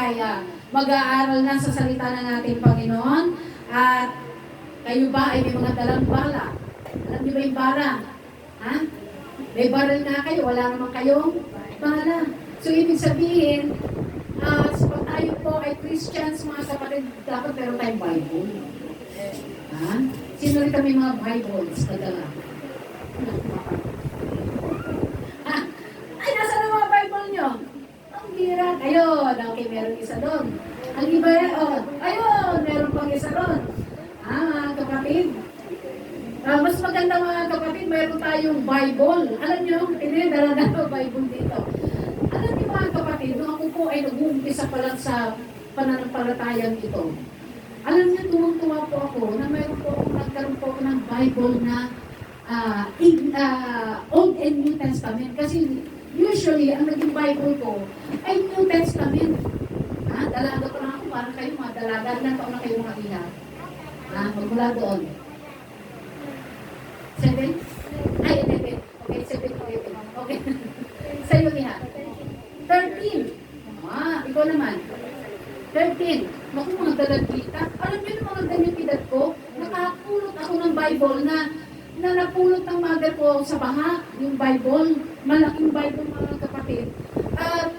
ay mag-aaral na sa salita ng ating Panginoon. At kayo ba ay may mga dalang bala? Alam niyo ba yung bala? Ha? May baril na kayo, wala naman kayong bala. So, ibig sabihin, pag tayo po ay Christians, mga kapatid, dapat meron tayong Bible. Ha? Sino rin kami mga Bibles na dala? Ay, nasa na mga Bible nyo? Ang bira. Ayun, okay, meron isa doon. Ang iba yan, ayun, meron pang isa doon. Mga kapatid. Mas maganda mga kapatid, meron tayong Bible. Alam nyo, hindi, dala-dala Bible dito. Alam niyo mga kapatid, nung ako po ay nag-uumpisa pa lang sa pananampalatayang ito, alam niyo, tuwang-tuwa po ako na nagkaroon po ako ng Bible na Old and New Testament. Kasi usually, ang naging Bible ko ay New Testament. Dalaga ko lang ako, parang kayo mga dalaga. Ilan taon na kayo mga iha? Magmula doon. 7? Ay, 11. Okay, 7 o 11. Okay. Sa'yo iha? 13. Ikaw naman. 13. Naku, mga dalagita. Alam niyo yung mga ganyung edad ko, nakapulot ako ng Bible na napulot ng mother ko sa baha, yung Bible, malaking Bible mga kapatid. At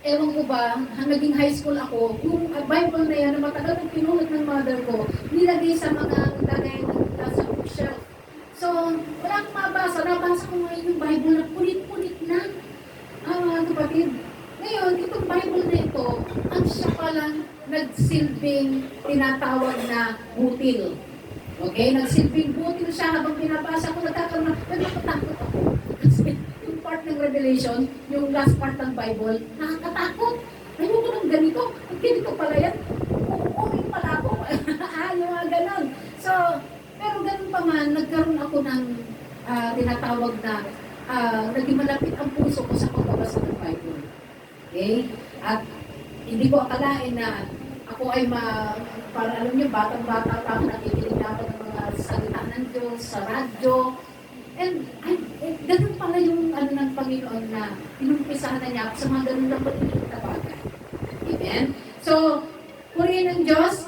ewan ko ba, naging high school ako, yung Bible na yan na matagal na pinulot ng mother ko, nilagay sa mga lagay sa bookshelf. So, wala akong mabasa. Nabasa ko ngayon yung Bible na punit-punit na. Mga kapatid. Ngayon, itong Bible na ito, ang siya palang nagsilbing tinatawag na butil. Okay? Nagsilbing butil siya habang pinabasa ko, nagpapatakot ako. Kasi yung part ng Revelation, yung last part ng Bible, nakakatakot. Ayoko ng ganito. Ang ganito pala yan. Uuwi pala ako. Yung mga ganon. So, pero ganun pa man, nagkaroon ako ng tinatawag na naging malapit ang puso ko sa pagbabasa ng Bible. Okay? At hindi ko akalain na ako ay para alam niyo, batang-bata pa ako nakikinig ako ng mga salita ng Diyos sa radyo. And ganun pala yung ng Panginoon na inumpisahan na niya ako sa mga ganun na maliliit na bagay. Amen? So, purihin ng Diyos,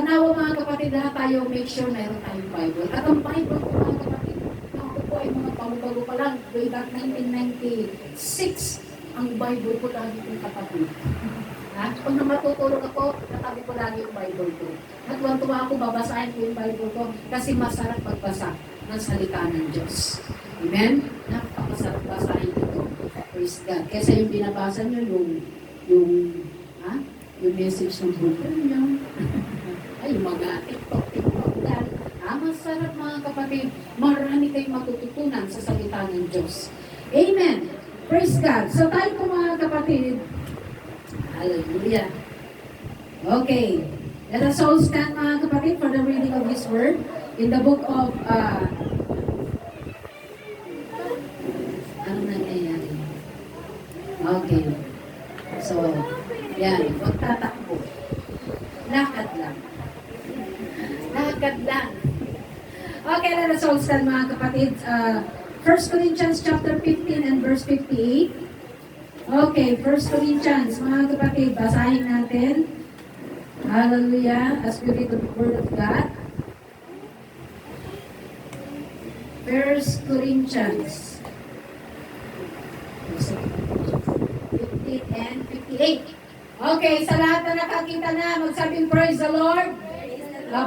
nawa mga kapatid, lahat tayo make sure mayroon tayong Bible. At ang Bible ko mga kapatid, ako po ay mga bago-bago pa lang, way back 1996, ang Bible ko lagi kong katabi. Pag matutulog ako, katabi ko lagi yung Bible ko. At tuwa ako, babasahin ko yung Bible ko kasi masarap magbasa ng salita ng Diyos. Amen? Napakasarap basahin ito. Praise God. Kesa yung binabasa nyo, yung message ng buko nyo. Ay, yung mga TikTok yan. Masarap mga kapatid. Marami kayong matututunan sa salita ng Diyos. Amen. Praise God. So tayo po mga kapatid. Hallelujah. Okay. Let us all stand mga kapatid for the reading of His Word in the book of ano nangyayari? Okay. So, yan. Huwag tatakbo. Lakad lang. Lakad lang. Okay, let us all stand mga kapatid. 1 Corinthians chapter 15 and verse 58. Okay, 1 Corinthians, mga kapatid, basahin natin. Hallelujah, as we read the Word of God. 1 Corinthians 15 and 58. Okay, sa lahat na nakakita na, magsabing praise the Lord.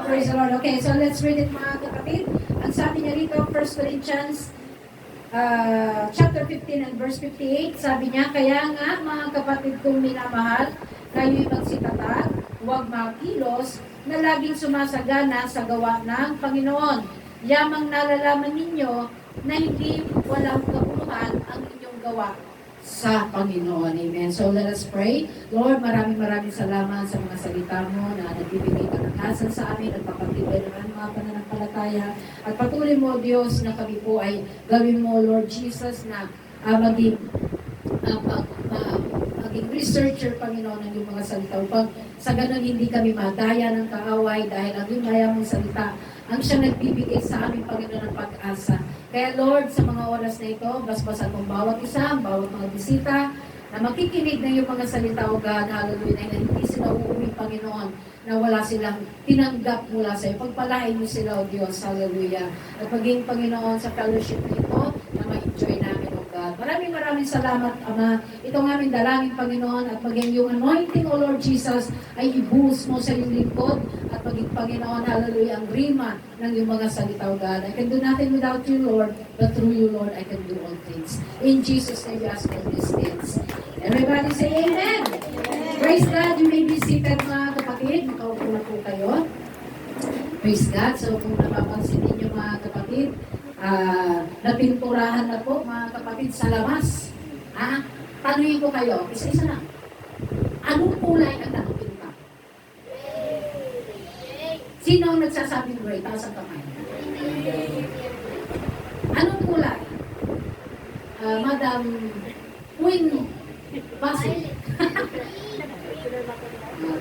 Praise the Lord. Okay, so let's read it mga kapatid. Ang sabi niya rito, 1 Corinthians chapter 15 and verse 58, sabi niya, kaya nga mga kapatid kong minamahal, kayo'y magsitatag, huwag makilos, na laging sumasagana sa gawa ng Panginoon. Yamang nalalaman ninyo na hindi walang kabuluhan ang inyong gawa sa Panginoon. Amen. So let us pray. Lord, maraming salamat sa mga salita mo na nagbibigay kalakasan sa amin at papatibay naman mga pananampalataya. At patuloy mo, Diyos, na kami po ay gawin mo, Lord Jesus, na maging researcher, Panginoon, ng iyong mga salita. Upang sa ganun hindi kami madaya ng kaaway dahil ang iyong maya mong salita ang siya nagbibigay sa aming Panginoon ng pag-asa. Kaya Lord, sa mga oras na ito, basbasan mong bawat isa, bawat mga bisita, na makikinig ng iyong mga salita, O God, hallelujah, na hindi sila uuwi, Panginoon, na wala silang tinanggap mula sa iyo. Pagpalain mo sila, O Diyos, hallelujah. At maging, Panginoon, sa fellowship nito, na ma-enjoy namin, O God. Maraming salamat, Ama. Itong aming dalangin, Panginoon, at maging yung anointing, O Lord Jesus, ay ibuhos mo sa iyong lingkod, at maging, Panginoon, hallelujah, ang rima ng iyong mga salita, O God. I can do nothing without you, Lord, but through you, Lord, I can do all things. In Jesus' name, we ask all these things. Everybody say amen. Praise God. You may be seated, mga kapatid. Makaupo na po kayo. Praise God. So kung napapansin ninyo, mga kapatid, napinturahan na po, mga kapatid, sa labas. Tanungin ko kayo, isa-isa lang. Anong kulay ang nakapinta? Sino ang nagsasabing gray? Taas ang kamay. Anong kulay? Madam Queen Basil.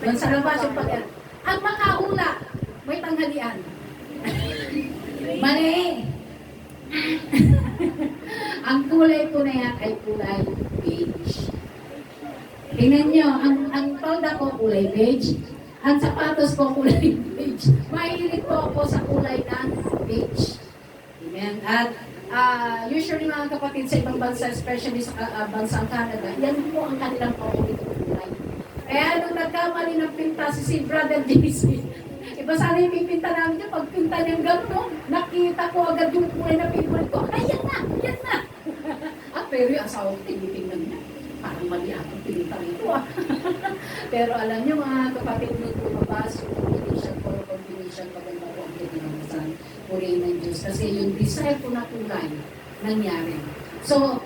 Doon sa labas yung pag ang makahula, may tanghalian. Mali. Ang kulay po na yan ay kulay beige. Tingnan nyo, ang palda ko kulay beige. Ang sapatos ko kulay beige. Mahilig po ako sa kulay ng beige. Amen. At usually mga kapatid sa ibang bansa, especially sa bansang Canada, yan po ang kanilang paborito kulay. Kaya nung nagkamali ng pinta si Brother JC, iba sana yung pipinta namin dyan, pagpinta niyang gano'n, nakita ko agad yung kulay na favorite ko, ay yan na, yan na. Pero yung asawa ko, tinitingnan niya, parang mali akong pinta rito Pero alam niyo mga kapatid, nung lumabas yung combination, maganda po ang pinaginasan. Purihin ng Diyos. Kasi yung desire ko na kulay, nangyari. So,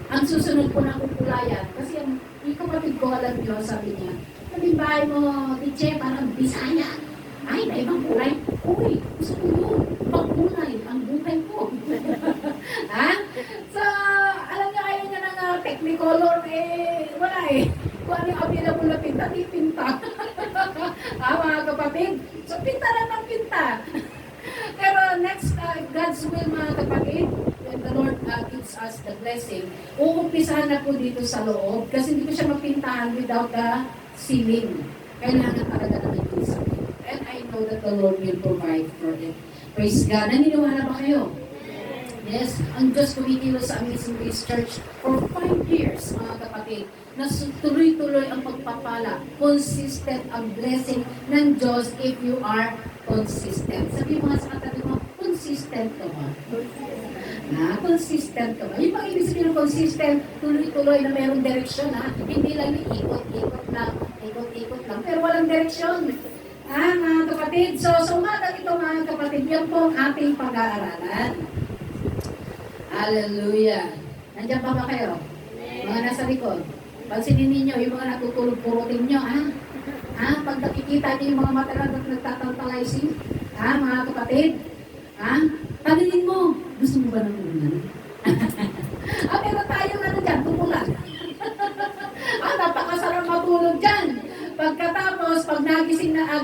ang susunod ko na kukulayan, kasi yung kapatid ko, alam niyo, sabi niya, sabi bahay mo, Tiche, parang Bisaya. Ay, na ibang kulay. Uy, gusto ko yun. Ibang kulay, ang buhay ko. So, alam niyo, ayaw niya ng technicolor, wala Kung ano yung available na pinta, di pinta. Mga kapatid. So, pinta lang ng pinta. Pero next, God's will, mga kapatid, when the Lord gives us the blessing, uumpisahan na po dito sa loob kasi hindi ko siya mapintahan without the ceiling. Kailangan talaga naman yung isa. And I know that the Lord will provide for it. Praise God. Naniniwala ba kayo? Yes, ang Diyos kumikilos sa Amazing Grace Church for 5 years, mga kapatid, na tuloy-tuloy ang pagpapala, consistent ang blessing ng Diyos if you are consistent. Sabi mo nga sa katabi mo, consistent ka ba? Consistent ka ba? Yung pag ibig sabihin ng consistent, tuloy-tuloy na mayroong direksyon, hindi lang yung ikot-ikot lang, pero walang direksyon. Mga kapatid, so umagang ito, mga kapatid, yan po ang ating pag-aaralan. Hallelujah. Nandiyan pa ba kayo? Mga nasa likod. Pansinin ninyo, yung mga natutulog-purutin nyo, pag nakikita niyo yung mga mata na nagtatantalizing, mga kapatid, tanungin mo, gusto mo ba ng ulan? Pero tayo dyan, tumulan. Napakasarap matulog dyan. Pagkatapos, pag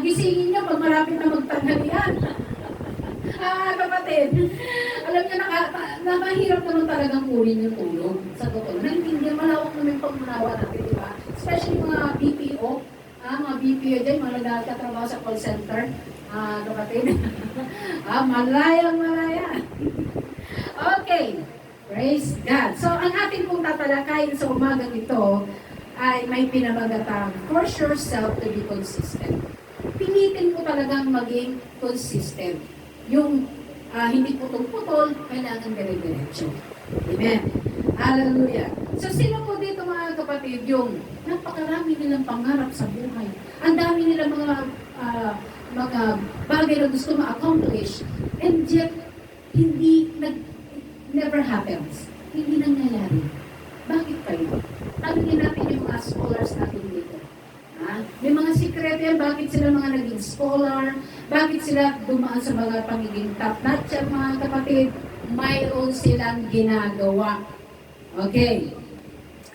gisingin nyo, pag malapit na magtanghalian. Kapatid, alam niyo, nakahirap naman talagang kunin yung tulog. Sa totoo, hindi malawak naman yung pagmunawa natin, di ba? Especially mga BPO, mga BPO dyan, mga nagtatrabaho sa call center, kapatid. Malaya. Okay, praise God. So, ang ating pong tatalakayin sa umagang ito ay may pinamagatang, force yourself to be consistent. Pilitin mo talagang maging consistent. Yung hindi putol-putol, kailangan dire-diretso. Amen. Hallelujah. So, sino po dito mga kapatid, yung napakarami nilang pangarap sa buhay. Ang dami nilang mga bagay na gusto ma-accomplish. And yet, never happens. Hindi nangyayari. Bakit kayo? Tanungin natin yung mga scholars natin dito. May mga sikreto yan, bakit sila mga naging scholar, bakit sila dumaan sa mga pagiging top-notcher, mga kapatid, mayroon silang ginagawa. Okay.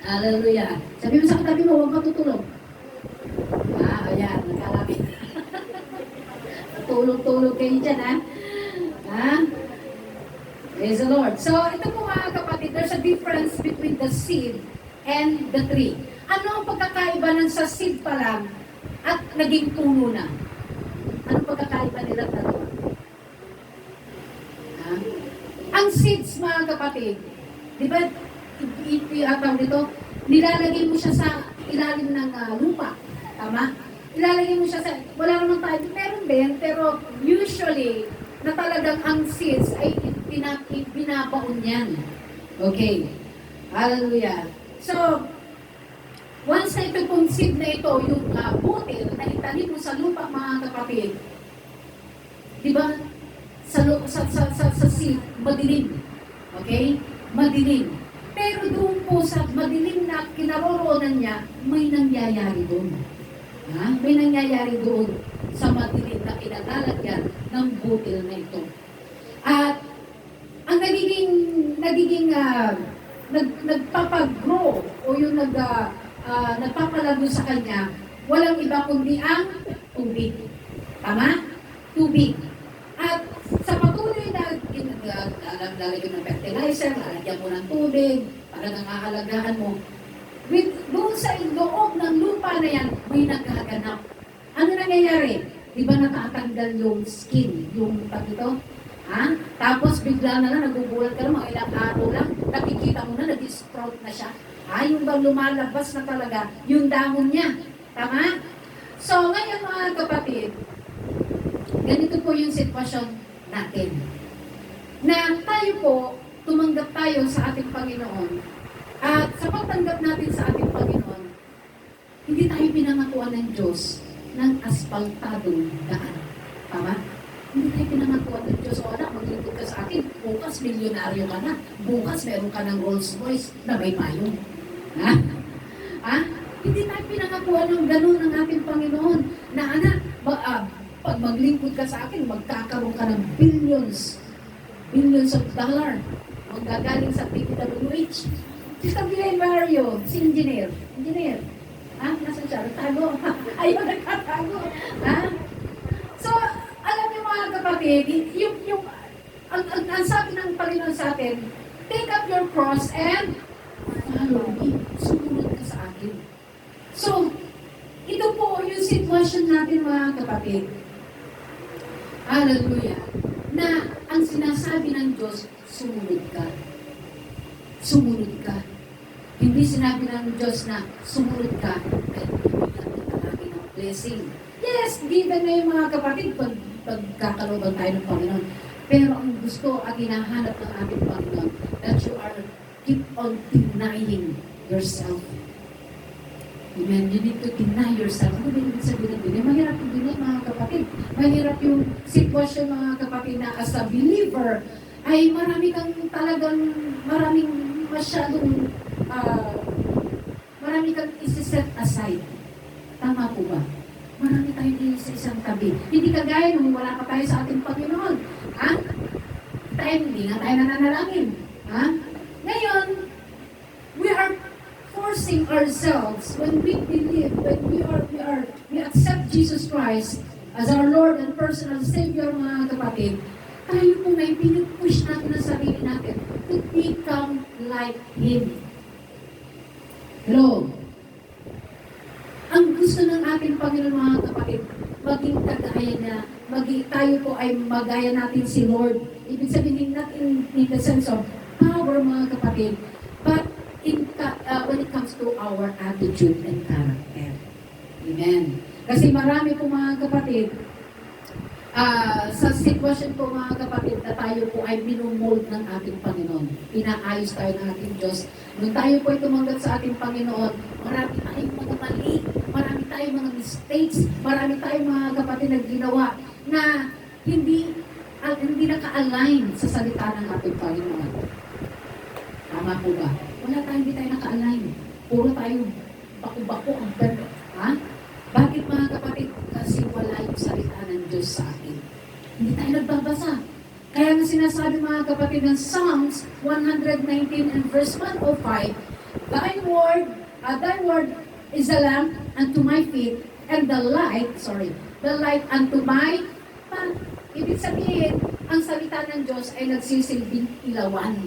Hallelujah. Sabi mo sa katabi mo, huwag matutulog. Ayan, nagkalapit. Tulog-tulog kayo dyan, Praise the Lord. So, ito po mga kapatid, there's a difference between the seed and the tree. Ano ang pagkakaiba ng sa seed pa lang at naging puno na? Anong pagkakaiba nila dalawa? Ha? Ang seeds, mga kapatid, di ba, tawag dito, nilalagay mo siya sa ilalim ng lupa. Tama? Ilalagay mo siya sa, wala naman tayo, meron din, pero usually, na talagang ang seeds ay binabaon yan. Okay. Hallelujah. So, once na ito pong seed na ito, yung butil na itanim mo sa lupa, mga kapatid, di ba, sa seed, madilim. Okay? Madilim. Pero doon po sa madilim na kinaroroonan niya, may nangyayari doon. Ha? May nangyayari doon sa madilim na kinalalagyan ng butil na ito. At ang nagpapagrow o yung nagpapalago sa kanya, walang iba kundi ang tubig. Tama? Tubig. At sa patuloy na lalagyan ng fertilizer, lalagyan mo ng tubig, para nangahalagaan mo, doon sa loob ng lupa na yan, may naghaganap. Ano nangyayari? Di ba natatanggal yung skin, yung ito? Ha? Tapos bigla na lang, nagugulat ka lang, mga ilang araw lang, nakikita mo na, nag-sprout na siya. Ha? Yung bang lumalabas na talaga, yung dahon niya. Tama? So, ngayon mga kapatid, ganito po yung sitwasyon natin. Na tayo po, tumanggap tayo sa ating Panginoon. At sa pagtanggap natin sa ating Panginoon, hindi tayo pinangakuan ng Diyos ng aspaltadong daan. Tama? Hindi tayo pinangakuan ng Diyos. O anak, maglingkod ka sa akin. Bukas, milyonaryo ka na. Bukas, meron ka ng Rolls Royce na may payong. Ha? Ha? Hindi tayo pinangakuan ng ganun ng ating Panginoon. Na anak, pag maglingkod ka sa akin, magkakaroon ka ng billions of dollar. Magagaling sa PPWH. Si Sabihin Mario, si engineer. Ha? Nasaan siya? Nagtago. Ayaw, nagtatago. Ha? So, alam niyo mga kapatid, ang sabi ng Panginoon sa atin, take up your cross and follow me. Sumunod ka sa akin. So, ito po yung sitwasyon natin mga kapatid. Hallelujah. Na ang sinasabi ng Diyos, sumunod ka. Sumunod ka. Hindi sinabi ng Diyos na sumunod ka ay bibigyan ka namin ng blessing. Yes, given na yung mga kapatid pagkakalooban tayo ng Panginoon. Pero ang gusto at hinahanap ng ating Panginoon that you are keep on denying yourself. Amen. You need to deny yourself. Ano ba yung sabihin ng deny? Mahirap yung deny, mga kapatid. Mahirap yung sitwasyon, mga kapatid, na as a believer, ay marami kang isi-set aside. Tama po ba? Marami tayong sa isang tabi. Hindi kagaya nung wala pa tayo sa ating Panginoon. Ha? Hindi nga tayo nananalangin. Ha? Ngayon, we are forcing ourselves when we believe, when we accept Jesus Christ as our Lord and personal Savior, mga kapatid, tayo po may pinupush natin ang sarili natin to become like Him. Hello? Ang gusto ng ating Panginoon, mga kapatid, maging kagaya na, tayo po ay magaya natin si Lord. Ibig sabihin, not in the sense of power, mga kapatid, but when it comes to our attitude and character. Amen. Kasi marami po, mga kapatid, sa sitwasyon po, mga kapatid, na tayo po ay minumold ng ating Panginoon. Inaayos tayo ng ating Diyos. Nung tayo po ay tumanggap sa ating Panginoon, marami tayong mga mali, marami tayong mga mistakes, marami tayong mga kapatid na ginawa na hindi naka-align sa salita ng ating Panginoon. Tama po ba? Hindi tayo naka-align. Puro tayo bako-bako ang pero. Ha? Bakit, mga kapatid? Kasi wala yung salita ng Diyos sa atin. Hindi tayo nagbabasa. Kaya nga sinasabi, mga kapatid, ng Psalms 119 and verse 105, Thy word is a lamp unto my feet, and the light unto my path. Ibig sabihin, ang salita ng Diyos ay nagsisilbing ilawan.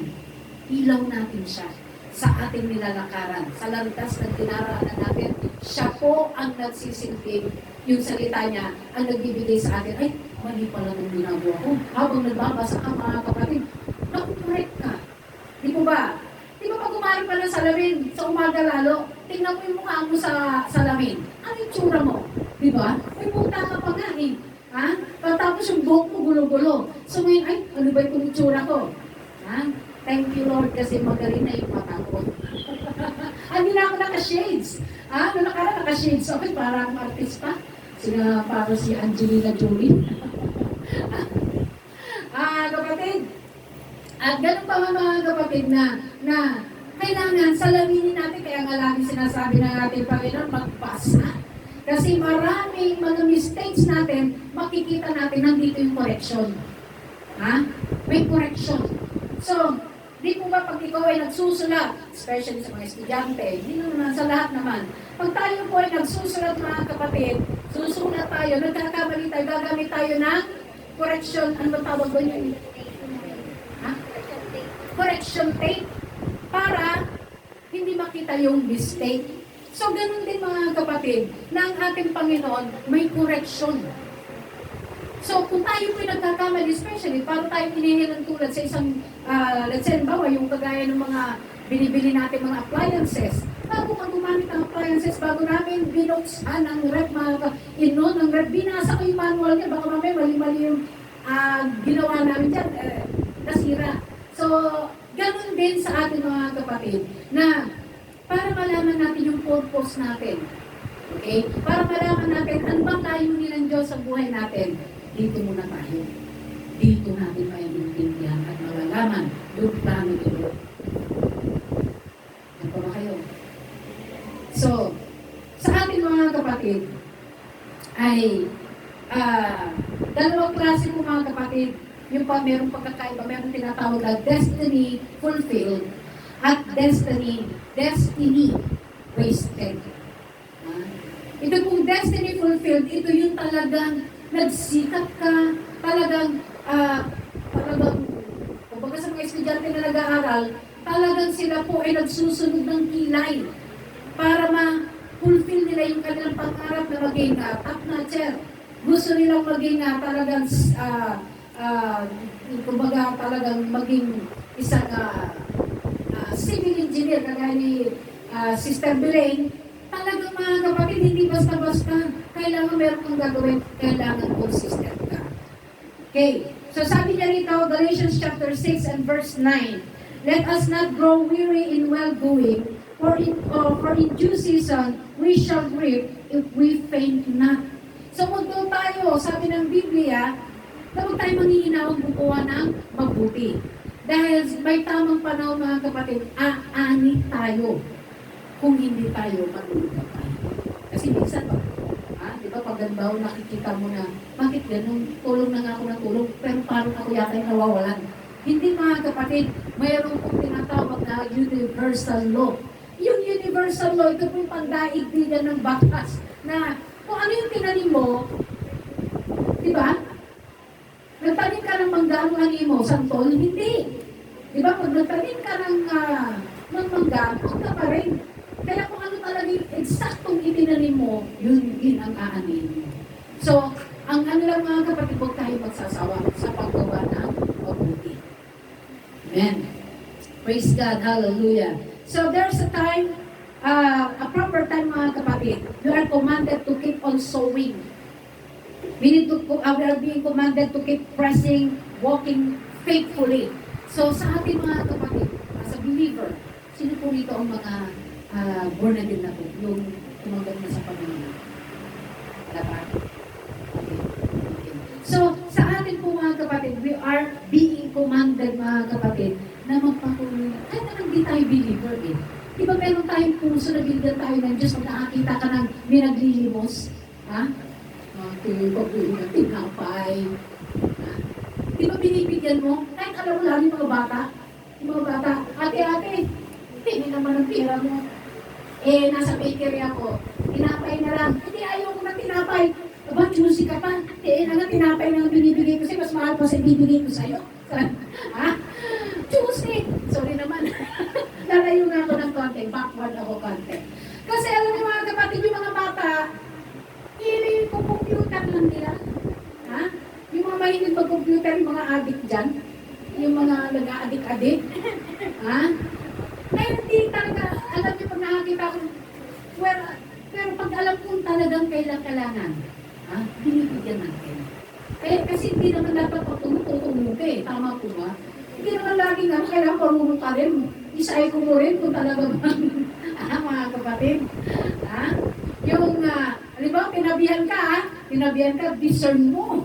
Ilaw natin siya. sa ating nilalakaran. Sa landas na dinaraanan natin, siya po ang nagsisilbing yung salita niya, ang nagbibigay sa atin, ay, mali pala ng ginagawa ko. Habang nagbabasa ka, mga kapatid, nakukorek ka. Di po ba? Di ba pag kumain pa ng salamin, sa umaga lalo, tingnan mo yung mukha mo sa salamin. Ano yung tsura mo? Di ba? May punta ka pa nga eh. Ha? Tapos yung buhok mo gulo-gulo. So ngayon, ay, ano ba yung tsura ko? Ha? Thank you Lord kasi magaling na yung mata ko. Hindi na ako naka-shades. Ha? Nung nakara naka-shades ako, para akong artist pa. Sina para si Angelina Jolie. Kapatid. At ganun pa mga kapatid na kailangan salaminin natin, kaya nga lagi sinasabi ng ating Panginoon, magpasa. Kasi maraming mga mistakes natin, makikita natin nandito yung correction. Ha? May correction. So, di po ba pag ikaw ay nagsusulat, especially sa mga estudyante, hindi naman sa lahat naman, pag tayo po ay nagsusulat mga kapatid, susulat tayo, nagkakamali tayo, gagamit tayo ng correction, ano ba tawag doon yun? Ha? Correction tape para hindi makita yung mistake. So, ganun din mga kapatid, na ang ating Panginoon may correction. So, kung tayo po'y nagkakamali, especially, para tayo hinihilang tulad sa isang, let's say, bawa, yung kagaya ng mga binibili natin mga appliances, bago ka gumamit ng appliances, bago namin binuksan ang rep, ng rep, binasa ko yung manual niya, baka mamaya mali-mali yung ginawa namin dyan, nasira. So, ganun din sa ating mga kapatid, na para malaman natin yung purpose natin. Okay? Para malaman natin ano bang layunin ng Diyos sa buhay natin. Dito muna tayo. Dito natin maintindihan at malalaman yung plano ni Lord. Ano ba kayo? So, sa ating mga kapatid, ay dalawang klase po mga kapatid, yung pa merong pagkakaiba, merong tinatawag na destiny fulfilled at destiny wasted. Ito pong destiny fulfilled, ito yung talagang nagsikap ka, talagang, kumbaga sa mga estudyante na nag-aaral, talagang sila po ay nagsusunod ng kilay para ma-fulfill nila yung kanilang pangarap na maging top notcher. Gusto nilang maging talagang, kumbaga talagang maging isang civil engineer, kagaya ni Sister Belaine. Talagang mga kapatid, hindi basta-basta. Kailangan meron kang gagawin, kailangan consistent ka. Okay, so sabi niya rito, Galatians chapter 6 and verse 9, let us not grow weary in well-doing, for in due season we shall reap if we faint not. So magdo tayo, sabi ng Biblia, na huwag tayo manghihinawang bukuha ng mabuti. Dahil may tamang panahon mga kapatid, aani tayo kung hindi tayo matulog tayo. Kasi minsan ba, di ba pag ganbaw nakikita mo na, bakit ganun, tulong na nga ako ng tulong, pero parang ako yata yung nawawalan. Hindi mga kapatid, mayroon kong tinatawag na universal law. Yung universal law, ito po yung pandaigdigan ng batas, na kung ano yung tinanim mo, di ba? Nagtanim ka ng mangga, ang ani mo, santol, hindi. Di ba? Pag nagtanim ka ng mangga, mangga pa rin. Kaya kung ano talaga yung eksaktong itinanim mo, yun din ang aanin mo. So, ang ano lang mga kapatid, huwag tayo magsasawa sa paggawa ng mabuti. Amen. Praise God. Hallelujah. So, there's a time, a proper time mga kapatid. You are commanded to keep on sowing. We are being commanded to keep pressing, walking faithfully. So, sa ating mga kapatid, as a believer, sino po rito ang mga born again na po, yung tumanggap na sa Panginoon? Dapat? Okay. So, sa atin po mga kapatid, we are being commanded mga kapatid na magpatuloy na, kahit na hindi tayo believer eh. Di ba meron tayong puso na binigyan tayo ng Diyos pag nakakita ka ng may naglilimos? Ha? Pag-uwi tinapay. Di ba binibigyan mo? Kahit alam mo lang yung mga bata. Yung mga bata, ate, hindi naman ang pera mo. Nasa bakery ako. Tinapay na lang. Hindi, ayaw ko na tinapay. Aba, juicy ka pa. Nga tinapay na binibigay ko sa'yo. Mas mahal pa sa ibibigay ko sa'yo. Ha? Juicy. Sorry naman. Lalayo nga ako konti, backward ako konti. Kasi alam niyo mga kapatid, yung mga bata, yung computer lang nila. Ha? Yung mga mahilig mag-computer, yung mga addict dyan, yung mga nag-addict-addict. Ha? Ay, hindi talaga, alam niyo pag nakakita ko, pero pag alam kong talagang kailangan, ha? Binibigyan natin. Kasi hindi naman dapat tutulong ka eh. Tama po ba? Hindi naman lagi nga kailangan parunong ka rin. Isay ko mo rin kung talaga bang mga kapatid. Ha? Yung, halimbawa, pinabihan ka, discern mo.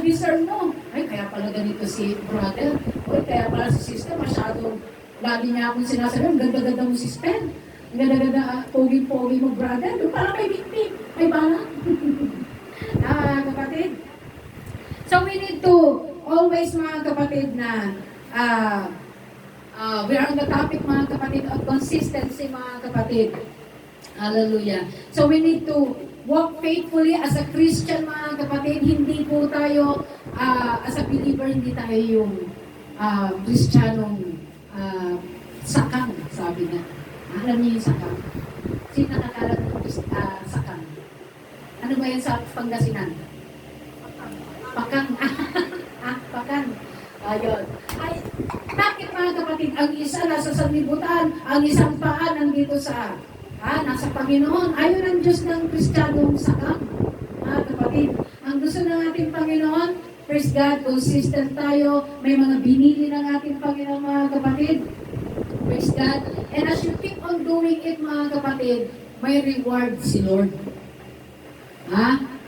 Discern mo. Ay, kaya pala ganito si brother. O, kaya pala si sister, masyadong, lagi niya akong sinasabi, ang ganda-ganda mo sister. Ang ganda-ganda, pogi-pogi mo brother. Doon parang may big-big, may bala. Kapatid. So we need to always, mga kapatid, na we are on the topic, mga kapatid, of consistency, mga kapatid. Hallelujah. So we need to walk faithfully as a Christian, mga kapatid. Hindi po tayo, as a believer, hindi tayo yung Kristiyanong sakang, sabi niya. Alam niyo yung sakang? Sino nakakalat ng sakang? Ano ba yan sa Pangasinan? Pakang. Pakang. Ayun. Ay, bakit mga kapatid, ang isa nasa sanlibutan, ang isang paa nandito sa, nasa Panginoon. Ayun ang Diyos ng Kristiyanong sakang. Mga kapatid, ang gusto ng ating Panginoon, praise God, consistent tayo, may mga binili ng ating Panginoon, mga kapatid. Praise God. And as you keep on doing it, mga kapatid, may reward si Lord.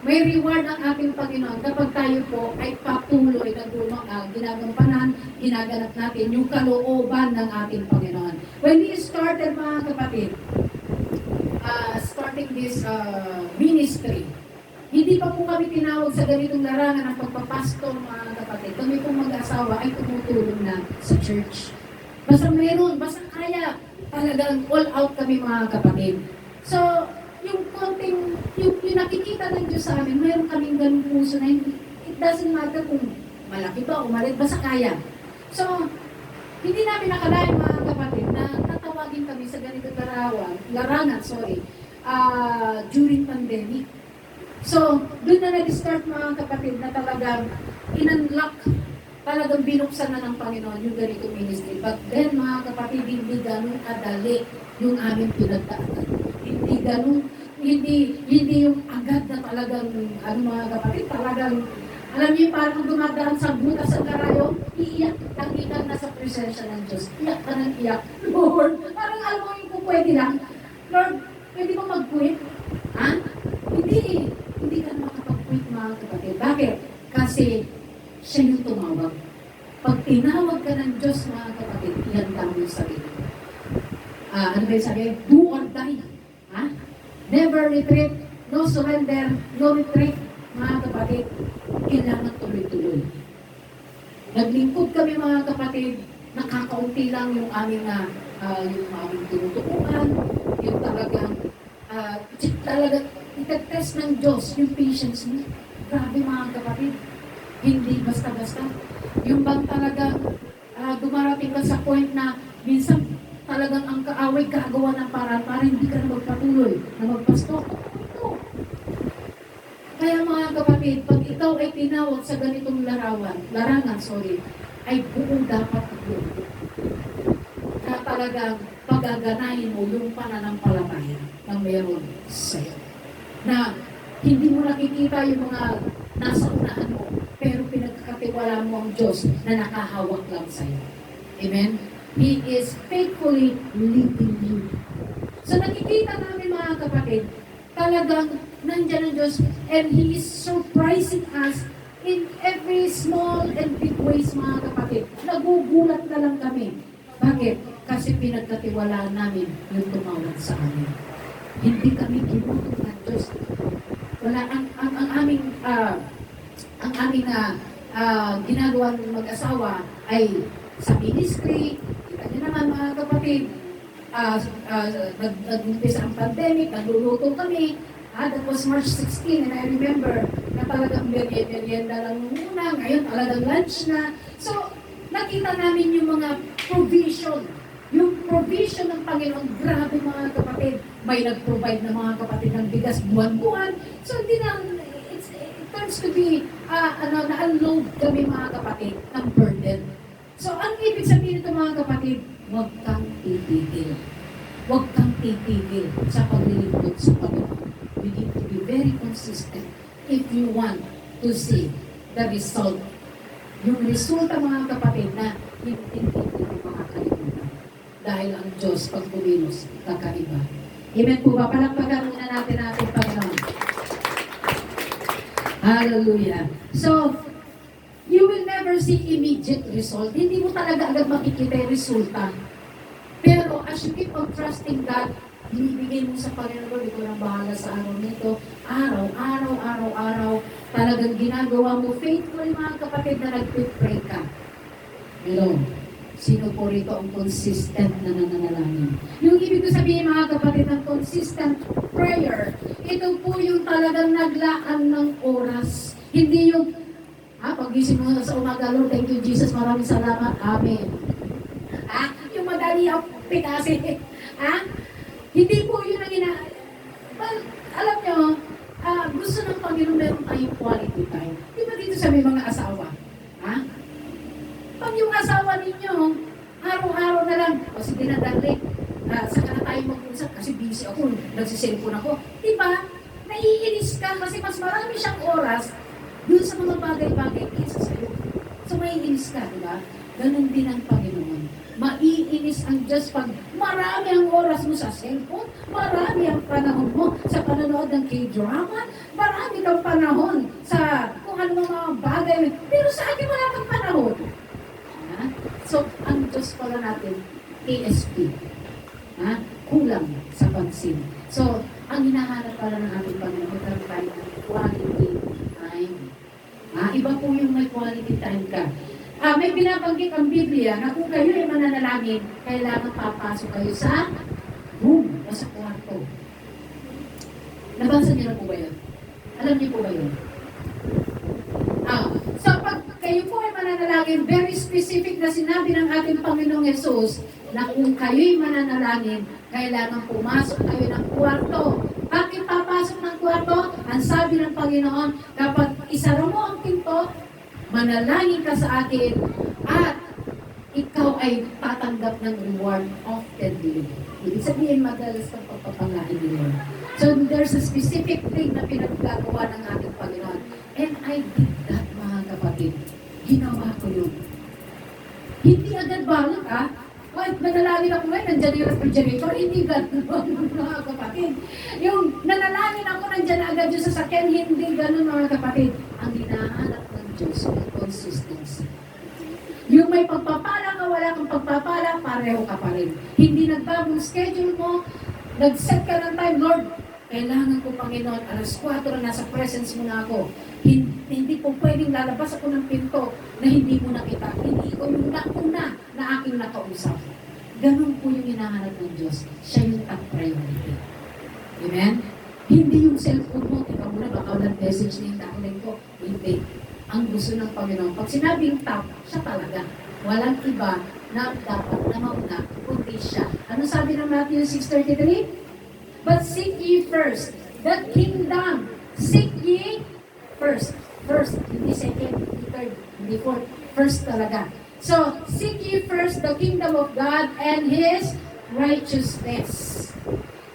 May reward ang ating Panginoon kapag tayo po ay patuloy na ginagampanan, ginaganap natin yung kalooban ng ating Panginoon. When we started, mga kapatid, starting this ministry, hindi pa po kami tinawag sa ganitong larangan ng pagpapastor, mga kapatid. Kami pong mag-asawa ay tumutulong na sa church. Basta meron, basta kaya, talagang all out kami, mga kapatid. So, yung konting, yung nakikita ng Diyos sa amin, mayroon kaming ganung puso na hindi, it doesn't matter kung malaki ba o maliit, basta kaya. So, hindi namin nakalain, mga kapatid, na tatawagin kami sa ganitong larangan, during pandemic. So, doon na nag-start, mga kapatid, na talagang in-unlock, talagang binuksan na ng Panginoon yung ganitong ministry. But then, mga kapatid, hindi ganun kadali yung aming pinagdaanan. Hindi yung agad na talagang, mga kapatid, talagang, alam niyo, parang dumadaan sa butas sa karayong, iiyak, iyak na sa presensya ng Diyos. Iyak ka ng iyak. Lord, parang alam mo yung kung pwede lang. Lord, pwede ba mag-quit? Hindi ka na makapag-quit, mga kapatid. Bakit? Kasi siya yung tumawag. Pag tinawag ka ng Diyos, mga kapatid, ihanda mo yung sarili. Ano ba yung sabi? Do or die. Never retreat, no surrender, no retreat, mga kapatid. Kailangan tuloy-tuloy. Naglingkod kami, mga kapatid, nakakaunti lang yung aming tinutukuan, yung talagang itatest ng Diyos, yung patience mo. Grabe, mga kapatid. Hindi basta-basta. Yung bang talagang dumarating ka sa point na minsan talagang ang kaaway kagawa ng paraan para hindi ka na magpatuloy na magpasto. Kaya, mga kapatid, pag ikaw ay tinawag sa ganitong larangan, ay buo dapat ito. Na talagang pagaganahin mo yung pananampalataya na meron sa'yo. Na hindi mo nakikita yung mga nasa unahan mo, pero pinagkakatiwala mo ang Diyos na nakahawak lang sa'yo. Amen? He is faithfully leading you. So nakikita namin, mga kapatid, talagang nandiyan ang Diyos, and He is surprising us in every small and big ways, mga kapatid. Nagugulat na lang kami. Bakit? Kasi pinagkatiwalaan namin yung tumawag sa amin. Hindi kami ginutom ng Diyos. Wala, ang aming ginagawa ng mag-asawa ay sa ministry. Kita niyo naman, mga kapatid, nag-umpisa ang pandemic, nagluluto kami. That was March 16, and I remember na talagang merienda lang muna, ngayon talagang lunch na. So, nakita namin yung mga provision, yung provision ng Panginoon, grabe mga kapatid. May nag-provide na mga kapatid ng bigas buwan-buwan. So, hindi na, it turns to be, na-unload kami mga kapatid ng burden. So, ang ibig sabihin nito mga kapatid, huwag kang titigil. Huwag kang titigil sa paglilingkod sa Panginoon. You need to be very consistent if you want to see the result. Yung resulta mga kapatid na hindi mo makakalimutan. Dahil ang Diyos pag kumilos, kakaiba. Amen po ba? Palakpagan muna natin ating Panginoon. Hallelujah. So, you will never see immediate result. Hindi mo talaga agad makikita yung resulta. Pero as you keep on trusting God, binibigay mo sa Panginoon, ikaw nang bahala sa araw nito, araw, talagang ginagawa mo faithful mga kapatid na nag-pray ka. Hello, sino po rito ang consistent na nananalangin? Yung ibig ko sabihin mga kapatid ng consistent prayer, ito po yung talagang naglaan ng oras. Hindi yung, pag-gising mo sa umaga, Lord, thank you Jesus, maraming salamat, amen. Yung madali ang pikasi. Hindi po yun ang well, alam nyo, gusto ng Panginoon meron tayong quality time. Di ba dito sa may mga asawa? Pag yung asawa ninyo, araw-araw na lang, o sige na darling, saka na tayo mag-usap kasi busy ako, nagsiselfon ako. Di ba? Naiinis ka kasi mas marami siyang oras dun sa mga bagay-bagay kaysa sa'yo. So maiinis ka, di ba? Ganun din ang Panginoon. Maiinis ang Diyos pag marami ang oras mo sa cellphone, marami ang panahon mo sa panonood ng K-drama, marami kang panahon sa kung ano mga bagay. Pero sa akin wala kang panahon. So, ang Diyos pala natin, ASP. Kulang sa pansin. So, ang hinahanap pala ng ating Panginoon, tayo ng quality time. Iba po yung may quality time ka. May binabanggit ang Biblia na kung kayo ay mananalangin, kailangan papasok kayo sa room o sa kwarto. Nabasa niyo na po ba yun? Alam niyo po ba yun? So pag kayo po ay mananalangin, very specific na sinabi ng ating Panginoong Yesus na kung kayo'y mananalangin, kailangan pumasok kayo ng kwarto. Bakit papasok ng kwarto? Ang sabi ng Panginoon, kapag isara mo ang pinto, manalangin ka sa akin at ikaw ay tatanggap ng reward of the day. Ibig sabihin, madalas kang pagpapangain ni Lord. So, there's a specific thing na pinaggagawa ng ating Panginoon. And I did that, mga kapatid. Ginawa ko yun. Hindi agad balot, manalangin ako ngayon, nandiyan yung refrigerator, hindi gano'n, mga kapatid. Yung nanalangin ako, nandiyan agad yung sasakyan, hindi gano'n, mga kapatid. Ang hinahanap ng Diyos ay consistency. Yung may pagpapala ka, wala kang pagpapala, pareho ka pa rin. Hindi nagbagong schedule mo, nag-set ka ng time, Lord, kailangan ko, Panginoon, alas 4 na nasa presence mo na ako. Hindi po pwedeng lalabas ako ng pinto na hindi mo nakita. Hindi ko yung nauna na aking nakausap. Ganun po yung hinahanap ng Diyos. Siya yung top priority. Amen? Hindi yung cellphone mo, tika muna, baka walang message na yung download ko. Hindi. Ang gusto ng Panginoon, pag sinabing top, siya talaga. Walang iba na dapat na mauna, kundi siya. Ano sabi ng Matthew 6:33? But seek ye first the kingdom. Seek ye first. First, hindi second, hindi third, hindi fourth. First talaga. So, seek ye first the kingdom of God and His righteousness.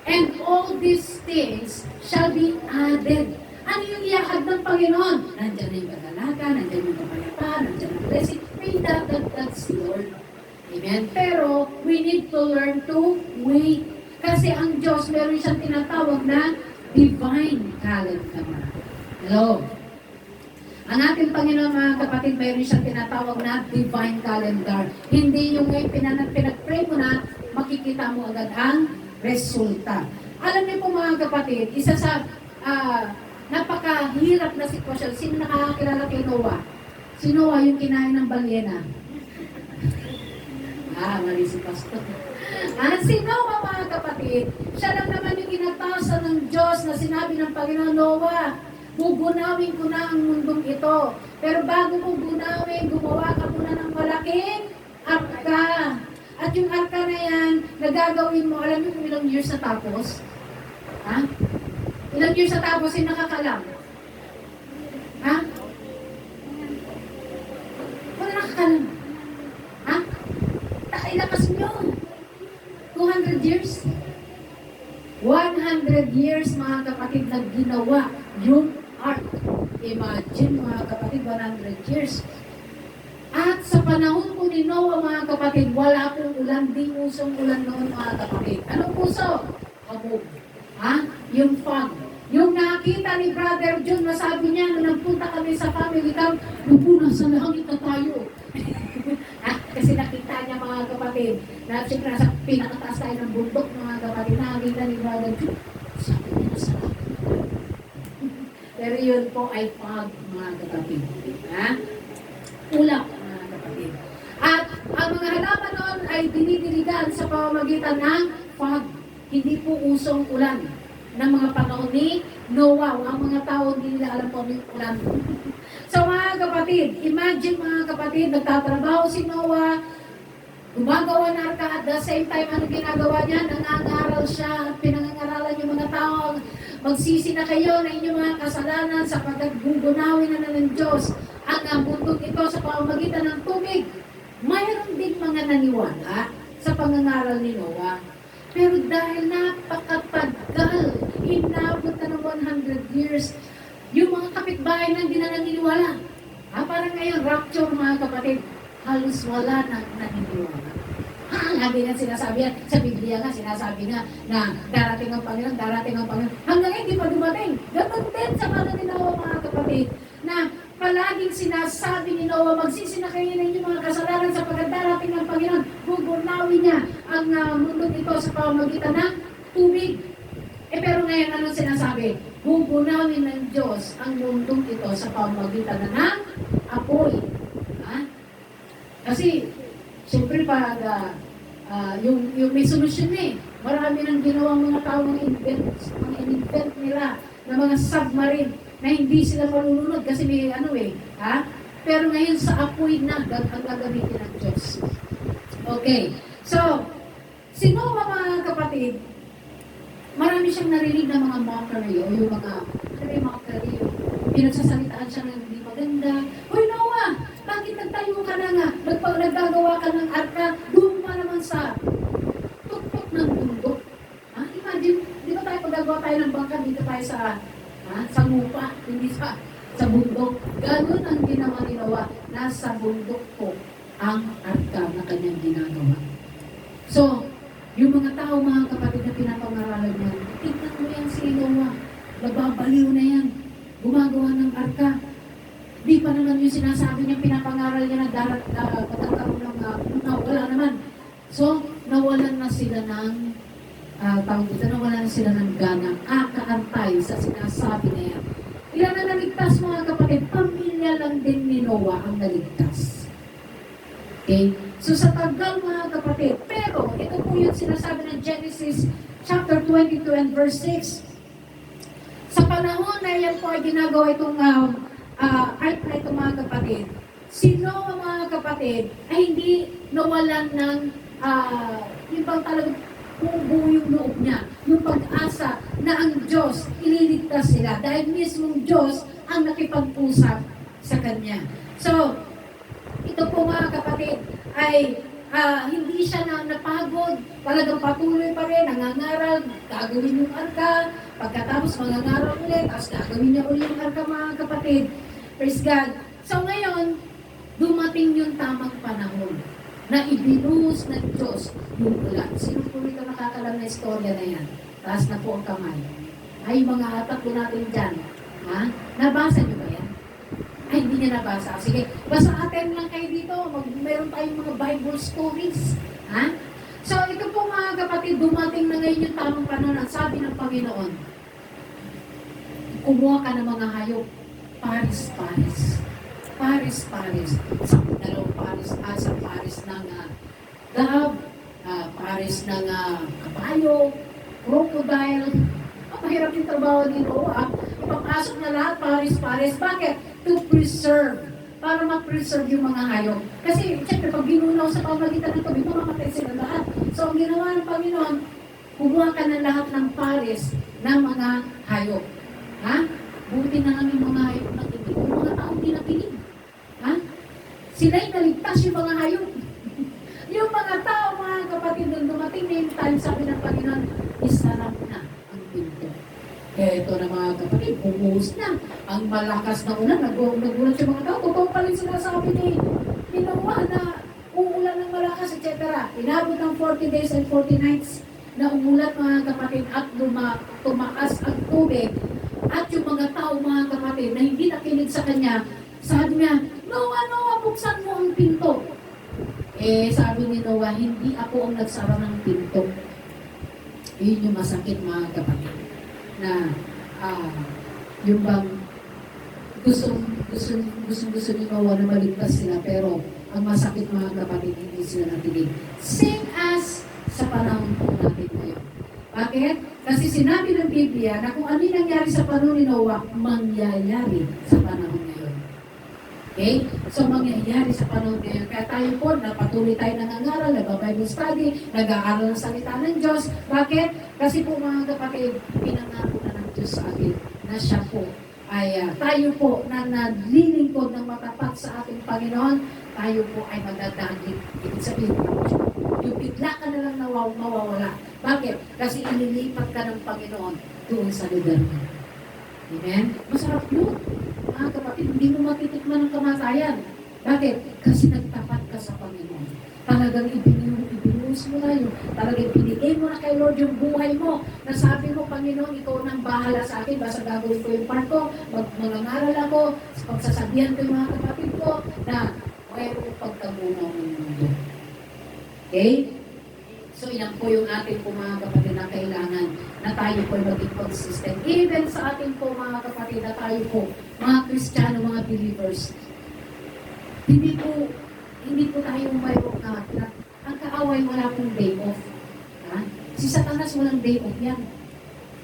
And all these things shall be added. Ano yung iaad ng Panginoon? Nandiyan na yung paglalaka, nandiyan yung kapayapaan, nandiyan yung blessing. May that's Lord. Amen? Pero, we need to learn to wait. Kasi ang Diyos, meron siyang tinatawag na divine calendar. Hello? Ang ating Panginoon, mga kapatid, meron siyang tinatawag na divine calendar. Hindi yung pinag-pray mo na, makikita mo agad ang resulta. Alam niyo po mga kapatid, isa sa napakahirap na sitwasyon. Sino nakakakilala kay Noah? Si Noah yung kinain ng balyena. Mali si Pastor. Si Noah, mga kapatid, siya lang naman yung inatasan ng Diyos na sinabi ng Panginoon, Noah, bugunawin ko na ang mundong ito. Pero bago mo gunawin, gumawa ka muna ng malaking arka. At yung arka na yan, nagagawin mo, alam niyo kung ilang years na tapos? Ha? Ilang years na tapos yung nakakalam? Ha? Wala nakakalam. Ha? Ilakas nyo. 200 years? 100 years, mga kapatid, na ginawa yung ark. Imagine, mga kapatid, 100 years. At sa panahon po ni Noah, mga kapatid, wala pong ulan, di usong ulan noon, mga kapatid. Anong puso? Kabog. Ha? Yung fog. Yung nakita ni Brother John, na sabi niya, nung nagpunta kami sa family camp, lupunan sa langit na tayo. Kasi nakita niya, mga kapatid, na siyempre nasa pinakataas tayo ng bundok, mga kapatid, nakita ni Brother John, sabi niya na sa langit. Pero yun po ay fog, mga kapatid. Ha? Ulap, mga kapatid. At ang mga halaman noon ay dinidiligan sa pamamagitan ng fog. Hindi po usong ulan ng mga panahon ni Noah. Ang mga tao hindi nila alam po yung ulan. So mga kapatid, imagine mga kapatid, nagtatrabaho si Noah, gumagawa ng arka at the same time, ano ginagawa niya? Nangangaral siya at pinangangaralan yung mga tao. Magsisi na kayo na inyong mga kasalanan sapagkat gugunawin na ng Diyos ang bundok ito sa pamamagitan ng tubig. Mayroon din mga naniwala sa pangangaral ni Noah. Pero dahil napakatagal, inabot na ng 100 years, yung mga kapitbahay na hindi na naniniwala. Parang ngayon, rapture, mga kapatid, halos wala na naniniwala. Lagi nga sinasabi yan, sa Biblia nga, sinasabi nga na darating ang Panginoon, darating ang Panginoon. Hanggang hindi pa dumating. Ganun din sa mga ninawa, mga kapatid, na palaging sinasabi ni Noah, magsisi na kayo ng inyong mga kasalanan sapagkat darating ang Panginoon, gugunawin niya ang mundong ito sa pamamagitan ng tubig. Pero ngayon, anong sinasabi? Gugunawin ng Diyos ang mundong ito sa pamamagitan ng apoy. Kasi, siyempre pag yung may solusyon marami nang ginawang mga tao, mga invent nila na mga submarine na hindi sila malulunod kasi may pero ngayon sa apoy na ang gagamitin ng Diyos. Okay. So, si Noah, mga kapatid, marami siyang narinig ng mga mockery o yung mga mockery, pinagsasalitaan siya ng hindi maganda. Hoy Noah, bakit nagtayo ka na nga? Naggagawa ka ng arka, doon pa naman sa tuktok ng bundok. Imagine, di ba tayo paggagawa tayo ng bangka, dito tayo sa lupa, hindi sa bundok. Ganun ang ginawa. Nasa bundok po ang arka na kanyang ginagawa. So, yung mga tao, mga kapatid na pinapangaralan niya, tignan mo yan si Noah, nababaliw na yan, gumagawa ng arka. Di pa naman yung sinasabi niya, pinapangaral niya na magkakaroon ng wala naman. So, nawalan na sila ng nawalan na sila ng gana, kaantay sa sinasabi na yan. Ilan na naligtas, mga kapatid? Pamilya lang din ni Noah ang naligtas. Okay? So sa tagal, mga kapatid, pero ito po yung sinasabi ng Genesis chapter 22 and verse 6. Sa panahon na yan po ay ginagawa itong ark na ito, mga kapatid, si Noah, mga kapatid, ay hindi nawalan ng yung bang talagang buo yung loob niya, yung pag-asa na ang Diyos ililigtas sila dahil mismong Diyos ang nakipag-usap sa Kanya. So, ito po, mga kapatid, ay hindi siya napagod, talagang patuloy pa rin, nangangaral, gagawin yung arka, pagkatapos mangangaral ulit, tapos gagawin niya ulit yung arka, mga kapatid. Praise God. So ngayon, dumating yung tamang panahon na ibinuhos ng Diyos yung ulan. Sino po rito nakakalam na istorya na yan? Taas na po ang kamay. Ay, mga tatlo natin dyan. Nabasa niyo ba yan? Ay, hindi niya nabasa. Sige, basta attend lang kayo dito. Meron tayong mga Bible stories. So, ito po, mga kapatid, dumating na ngayon yung tamang panahon. Ang sabi ng Panginoon, kumuha ka ng mga hayop. Paris. Sa dalawang Paris, sa Paris ng dab, Paris ng kabayo, crocodile. Mahirap yung trabaho dito. Ipapasok na lahat, Paris. Bakit? To preserve para ma-preserve yung mga hayop. Kasi, siyempre, pag ginunaw sa pamagitan ng tubig, mamamatay sila lahat. So, ang ginawa ng Panginoon, kumuha ka ng lahat ng pares ng mga hayop. Ha? Buti na lang yung mga hayop na kinig. Yung mga taong di nakinig. Ha? Sila'y naligtas yung mga hayop. Yung mga tao, mga kapatid, nung dumating na yung time, sabi ng Panginoon, isarap na ang pinto. Kaya ito na mga kapatid, bumuhos na. Ang malakas na ulan, nagulat yung mga tao. Totoo pa rin sila sabi ni Noah na uulan ng malakas, etc. Inabot ng 40 days and 40 nights na umulat mga kapatid at tumaas ang tubig. At yung mga tao mga kapatid na hindi nakinig sa kanya, sabi niya, Noah, buksan mo ang pinto. Sabi ni Noah, hindi ako ang nagsara ng pinto. Yun yung masakit mga kapatid. Na yung bang gusto ni Noah na maligtas sila, pero ang masakit mga kapatid, hindi sila nakinig. Same as sa panahon po natin ngayon. Bakit? Kasi sinabi ng Biblia na kung ano yung nangyari sa panahon ni Noah, mangyayari sa panahon ngayon. Okay? So, mangyayari sa panahon ngayon. Kaya tayo po, patuloy tayo nangangaral, nag-Bible study, nag-aaral ng salita ng Diyos. Bakit? Kasi po mga kapatid, pinangako na ng Diyos sa atin na siya po ay tayo po na naglilingkod ng matapat sa ating Panginoon, tayo po ay magdadagit. Ibig sabihin, yung bigla ka na lang mawawala. Bakit? Kasi inilipat ka ng Panginoon doon sa lugar mo. Amen? Masarap yun. Mga kapatid, hindi mo matitikman ng kamatayan. Bakit? Kasi nagtapat ka sa Panginoon. Talagang ibinuhos mo na yun. Talagang binigay mo na kay Lord yung buhay mo. Nasabi mo, Panginoon, ikaw nang bahala sa akin. Basta gagawin ko yung part ko. Mangangaral ako. Pagsasabihan ko yung mga kapatid ko na mayroong pagkamunaw ng mundo. Okay? So, yan po yung ating po mga kapatid na kailangan na tayo po ay maging consistent. Even sa ating po mga kapatid na tayo po, mga Kristiyano, mga believers, hindi po tayo mayroong ang kaaway wala pong day off. Ha? Si Satanas walang day off yan.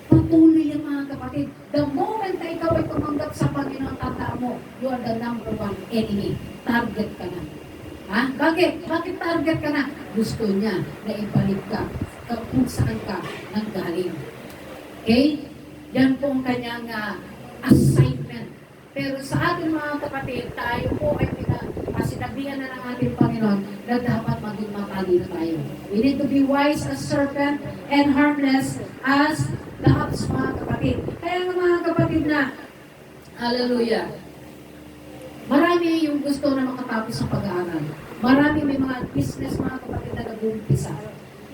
Patuloy yan mga kapatid. The moment na ikaw ay tumanggap sa Panginoon, tandaan mo, you are the number one enemy. Target ka na. Ha? Bakit? Bakit target ka na? Gusto niya na ibalik ka kung saan ka nanggaling. Okay? Yan po ang kanyang assignment. Pero sa ating mga kapatid, tayo po ay sinabihan na ng ating Panginoon na dapat maging matalino tayo. We need to be wise as serpent and harmless as doves, mga kapatid. Kaya mga kapatid na, hallelujah, marami yung gusto na makatapos sa pag-aaral. Marami may mga business mga kapatid na nag-uumpisa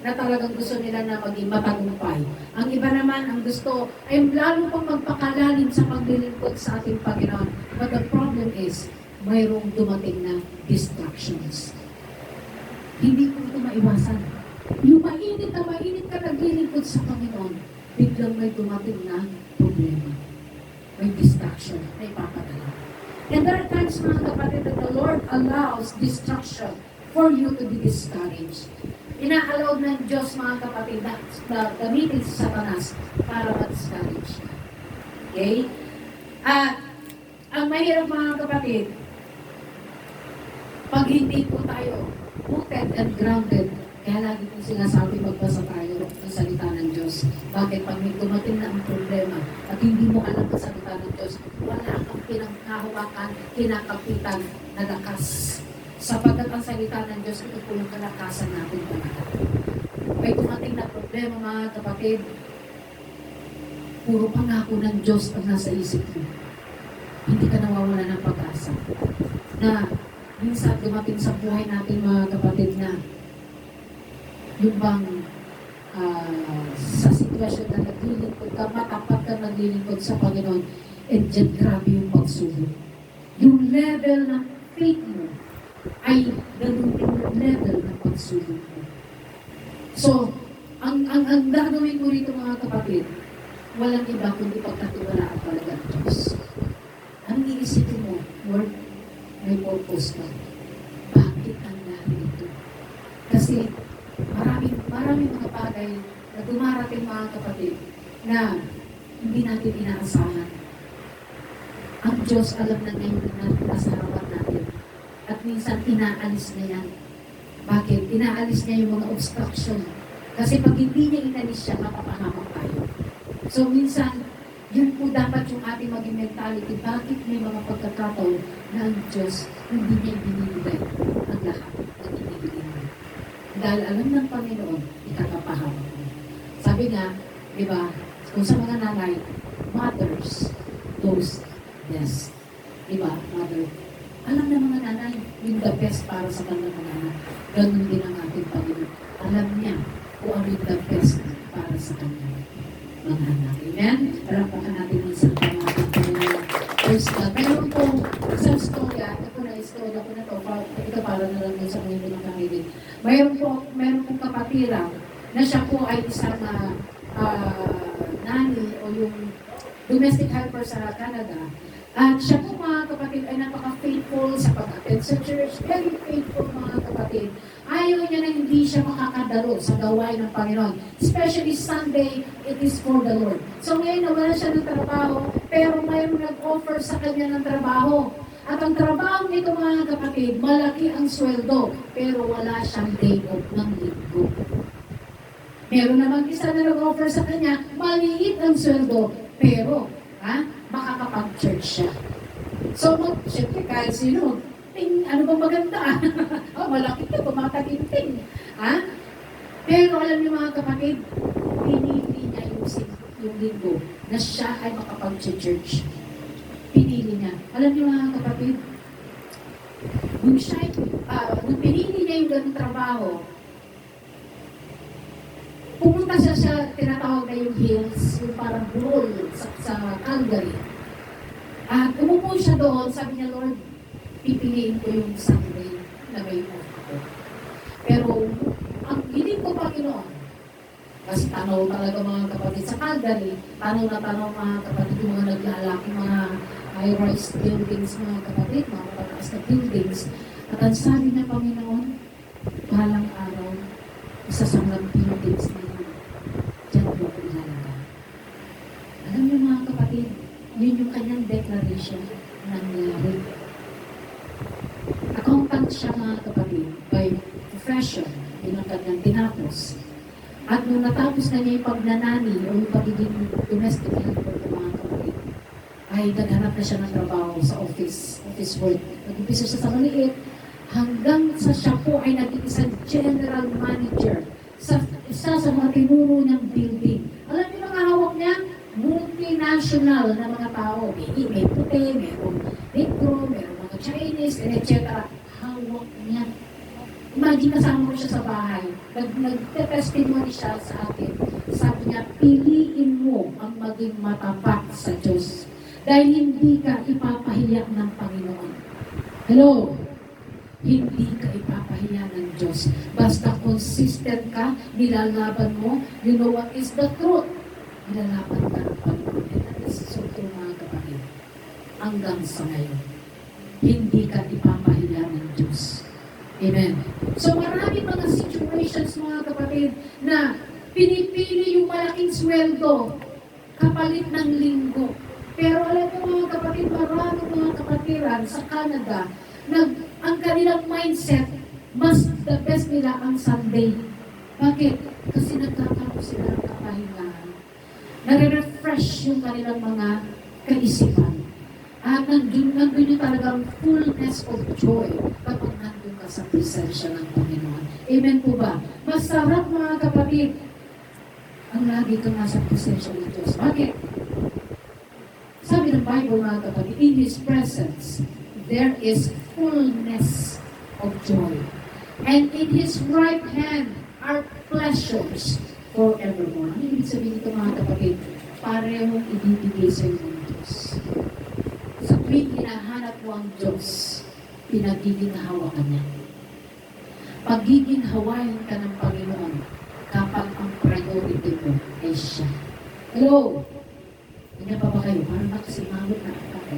na talagang gusto nila na maging matagumpay. Ang iba naman, ang gusto ay lalo pang magpakalalim sa paglilingkod sa ating Panginoon. But the problem is, mayroong dumating na distractions. Hindi ko ito maiwasan. Yung mainit ka naglilingkod sa Panginoon, biglang may dumating na problema. May distraction na ipapadala. And there are times, mga kapatid, that the Lord allows distraction for you to be discouraged. Ina-allow ng Diyos, mga kapatid, na gamitin sa Satanas para ma-discourage. Okay? Ang mahirap, mga kapatid, pag hindi po tayo rooted and grounded, kaya lagi po sinasabi magbasa tayo ng salita ng Diyos. Bakit? Pag may dumating na ang problema at hindi mo alam ang salita ng Diyos, wala kang pinangkahawakan, kinakapitan na lakas. Sapagkat ang salita ng Diyos, ito po yung kalakasan natin talaga. May dumating na problema, mga kapatid, puro pangako ng Diyos ang nasa isip mo. Hindi ka nawawala ng pag-asa. Na minsan dumating sa buhay natin, mga kapatid, na yung bang sa sitwasyon na naglilingkod ka, matapat ka naglilingkod sa Panginoon, and dyan grabe yung pagsubok. Yung level ng faith mo ay ganun din yung level ng pagsubok mo. So, ang gagawin ko rito, mga kapatid, walang iba kundi pagkatiwalaan talaga ang Diyos. Ang iisipin mo, Lord, may purpose ka. Bakit ang narito? Kasi maraming mga bagay na dumarating, mga kapatid, na hindi natin inaasahan. Ang Diyos alam na ngayon na nasa harapan natin. minsan inaalis na yan. Bakit? Inaalis niya yung mga obstruction. Kasi pag hindi niya inalis siya, mapapahamak tayo. So minsan, yun po dapat yung ating maging mentality. Bakit may mga pagkakataon na ang Diyos hindi niya ibinibigay ang lahat na ibinibigay mo? Dahil alam ng Panginoon, ikakapahamak mo. Sabi nga, di ba, kung sa mga nanay, mothers knows best. Di ba, mother? Alam ng mga nanay, yung the best para sa kanilang mga anak. Ganun din ang ating Panginoon. Alam niya kung ano yung the best para sa kanilang mga anak. Amen? Parapakan natin ang isang pangalan ko na first God. Mayroon po isang storya, ito na istorya ko na to, ito para na lang sa mga ng pamilya. Mayroon pong kapatiran na siya po ay isang nanny o yung domestic helper sa Canada. At siya po mga kapatid ay napaka-faithful sa pag-attend sa church. Very faithful mga kapatid. Ayaw niya na hindi siya makakadalo sa gawain ng Panginoon. Especially Sunday, it is for the Lord. So ngayon nawala siya ng trabaho, pero mayroong nag-offer sa kanya ng trabaho. At ang trabaho nito mga kapatid, malaki ang sweldo, pero wala siyang day off ng linggo. Meron naman isa na nag-offer sa kanya, maliit ang sweldo, pero makakapag-church siya. So, syempre, kahit sino, ano bang maganda? Malaki ka, tumataginting. Pero alam niyo mga kapatid, pinili niya yung linggo na siya ay makapag-church. Pinili niya. Alam niyo mga kapatid, nung pinili niya yung ganung trabaho, pumunta siya sa tinatawag na yung hills, yung parang burol sa Calgary. At umupo siya doon, sabi niya, Lord, pipiliin ko yung Sunday na may off ko. Pero, ang hiling ko Panginoon, kasi tanaw talaga mga kapatid sa Calgary, tanaw na tanaw mga kapatid, yung mga naglalaki, mga high-rise buildings mga kapatid, mga matataas na buildings. At ang sabi niya, Panginoon, balang araw, isa sa mga buildings na diyan po ko ilalagay. Alam niyo mga kapatid, yun yung kanyang declaration ng nangyari. Accountant siya mga kapatid by profession, yun ang kanyang tinapos. At nung natapos na niya yung pagnanani o yung pagiging domestic helper ng mga kapatid, ay naghanap na siya ng trabaho sa office work. Nag-umpisa siya sa maliit, hanggang sa siya po ay naging isang general manager sa isa sa mga tinuro niyang building. Alam niyo mga hawak niya? Multinational na mga tao. May puti, mayroong negro, mayroong mga Chinese, etc. Hawak niya. Imagine kasama ko siya sa bahay. Nag-testimony siya sa akin. Sabi niya, piliin mo ang maging matapat sa Diyos. Dahil hindi ka ipapahiya ng Panginoon. Hello? Hindi ka ipapahiya ng Diyos. Basta consistent ka, nilalaban mo, you know what is the truth. Nilalaban ka ng Panginoon. And that is so true mga kapatid. Hanggang sa ngayon, hindi ka ipapahiya ng Diyos. Amen. So maraming mga situations mga kapatid na pinipili yung malaking sweldo kapalit ng linggo. Pero alam mo mga kapatid, maraming mga kapatiran sa Canada ang kanilang mindset, mas the best nila ang Sunday. Bakit? Kasi nagkakaroon sila ng kapahingahan. Nare-refresh yung kanilang mga kaisipan. At nandun yung talagang fullness of joy kapag nandun ka sa presensya ng Panginoon. Amen po ba? Masarap mga kapatid ang lagi ka nasa presensya ng Diyos. Bakit? Sabi ng Bible mga kapatid, in His presence, there is fullness of joy. And in His right hand are pleasures forevermore. Ano ibig sabihin ito mga kapatid? Parehong ibibigay sa iyo ng Diyos. Sa tuwing hinahanap mo ang Diyos, pinagiginahawa ka niya. Pagiginghawain ka ng Panginoon kapag ang priority mo ay siya. Hello? Hindi pa ba kayo? Parang nakasimangot na ata.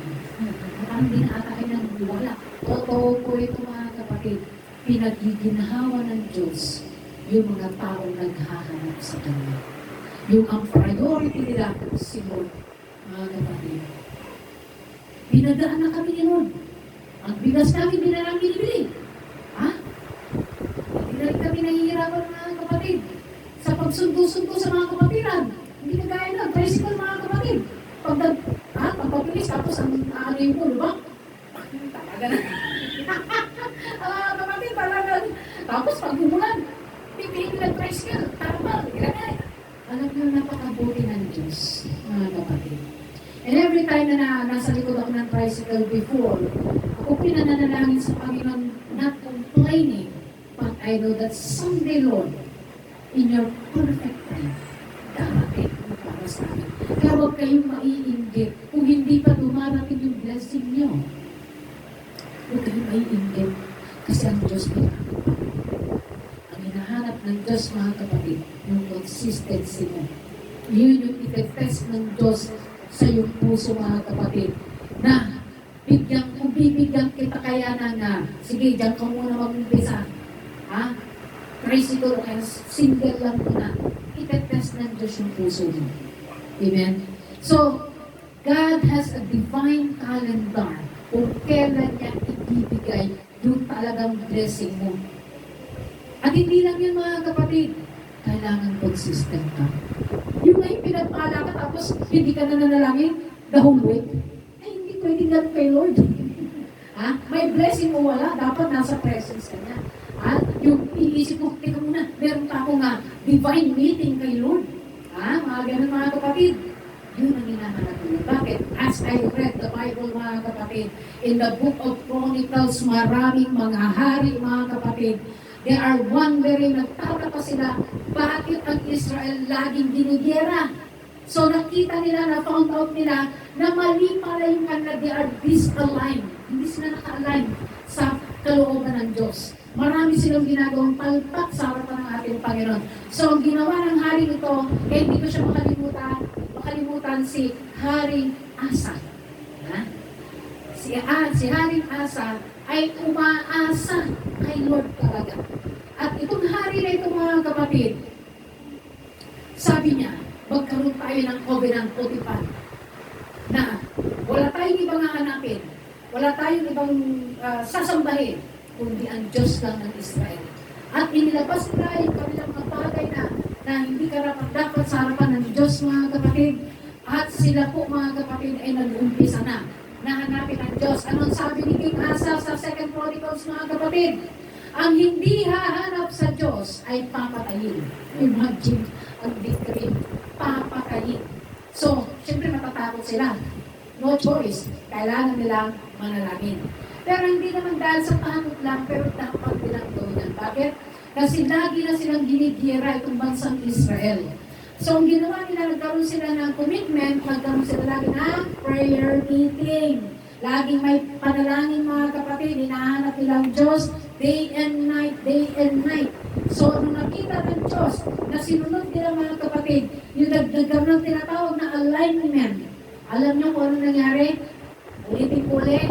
Parang di na ata kayo nang wala. Totoo po ito mga kapatid. Pinagiginhawa ng Diyos yung mga taong naghahanap sa Kanya. Yung ang priority nila, si Lord, mga kapatid. Pinadaan na kami ni Lord. Ang bigas namin, hindi na namin binibili. Ha? Hindi na rin kami nahihirapan mga kapatid sa pagsundo-sundo sa mga kapatiran. Hindi na gaya na, tricycle mga kapatid. Pagpabilis, tapos ang ano yung pulo ba? Talaga na. Kapatid, talaga. Tapos pag umulan, pipili ng tricycle, tarapal, ilagay. Alam niyo, napakabuti ng Diyos, mga kapatid. And every time na nasa likod ako ng tricycle before, ako pinananalangin sa Panginoon, not complaining, but I know that someday, Lord, in your perfect time, darating para sa akin. Kaya huwag kayong maiinggit kung hindi pa dumarating yung blessing niyo. Huwag kayong maiinggit kasi ang Diyos ay ang hinahanap ng Diyos, mga kapatid, yung consistency mo. Yun yung itetest ng Diyos sa iyong puso, mga kapatid, na kung bibigyan kita kaya na sige, diyan ka muna mag-umpisa. Ha? Tricycle o kaya single lang muna. Itetest ng Diyos yung puso mo. Amen? So, God has a divine calendar kung kailan niya ibibigay yung talagang blessing mo. At hindi lang yun, mga kapatid, kailangan consistent ka. Yung ngayon pinagpala ka tapos hindi ka na nanalangin the whole week, ay hindi pwedeng ganun kay Lord. Ha? May blessing mo wala, dapat nasa presence ka niya. Ha? Yung iisip mo, teka muna, meron pa akong divine meeting kay Lord. Ha? Mga ganun, mga kapatid. Yun ang hinahanap ko. Bakit? As I read the Bible, mga kapatid, in the book of Chronicles, maraming mga hari, mga kapatid, they are wondering, nagtataka sila, bakit ang Israel laging ginigera? So nakita nila, na-found out nila, na mali pala yung kanila, they are disaligned. Hindi sila naka-align sa kalooban ng Diyos. Marami silang ginagawang palpak sa harapan ng ating Panginoon. So ang ginawa ng hari ito, hindi ko siya makalimutan si Haring Asa. Ha? Si Haring Asa ay umaasa kay Lord talaga. At itong hari na ito, mga kapatid, sabi niya, magkaroon tayo ng covenant potipan na wala tayong ibang hahanapin, wala tayong ibang sasambahin, kundi ang Diyos lang ng Israel. At inilabas nila yung kanilang mga bagay na hindi karapat-dapat sa harapan ng Diyos, mga kapatid. At sila po, mga kapatid, ay nag-umpisa na hanapin ang Diyos. Anong sabi ni King Asa sa 2 Chronicles, mga kapatid? Ang hindi hahanap sa Diyos ay papatayin. Imagine, ang decree, papatayin. So, siyempre matatakot sila. No choice. Kailangan nilang manalangin. Pero hindi naman dahil sa takot lang, pero dapat nilang gawin yan. Bakit? Kasi lagi na silang ginigira itong bansang Israel. So, ang ginawa nila, nagkaroon sila ng commitment, nagkaroon sila lagi ng prayer meeting. Laging may panalangin, mga kapatid, hinahanap nilang Diyos, day and night, day and night. So, nung nakita ng Diyos na sinunod nila, mga kapatid, yung nagkaroon ng tinatawag na alignment. Alam niyo kung ano nangyari? Ulitin ko ulit,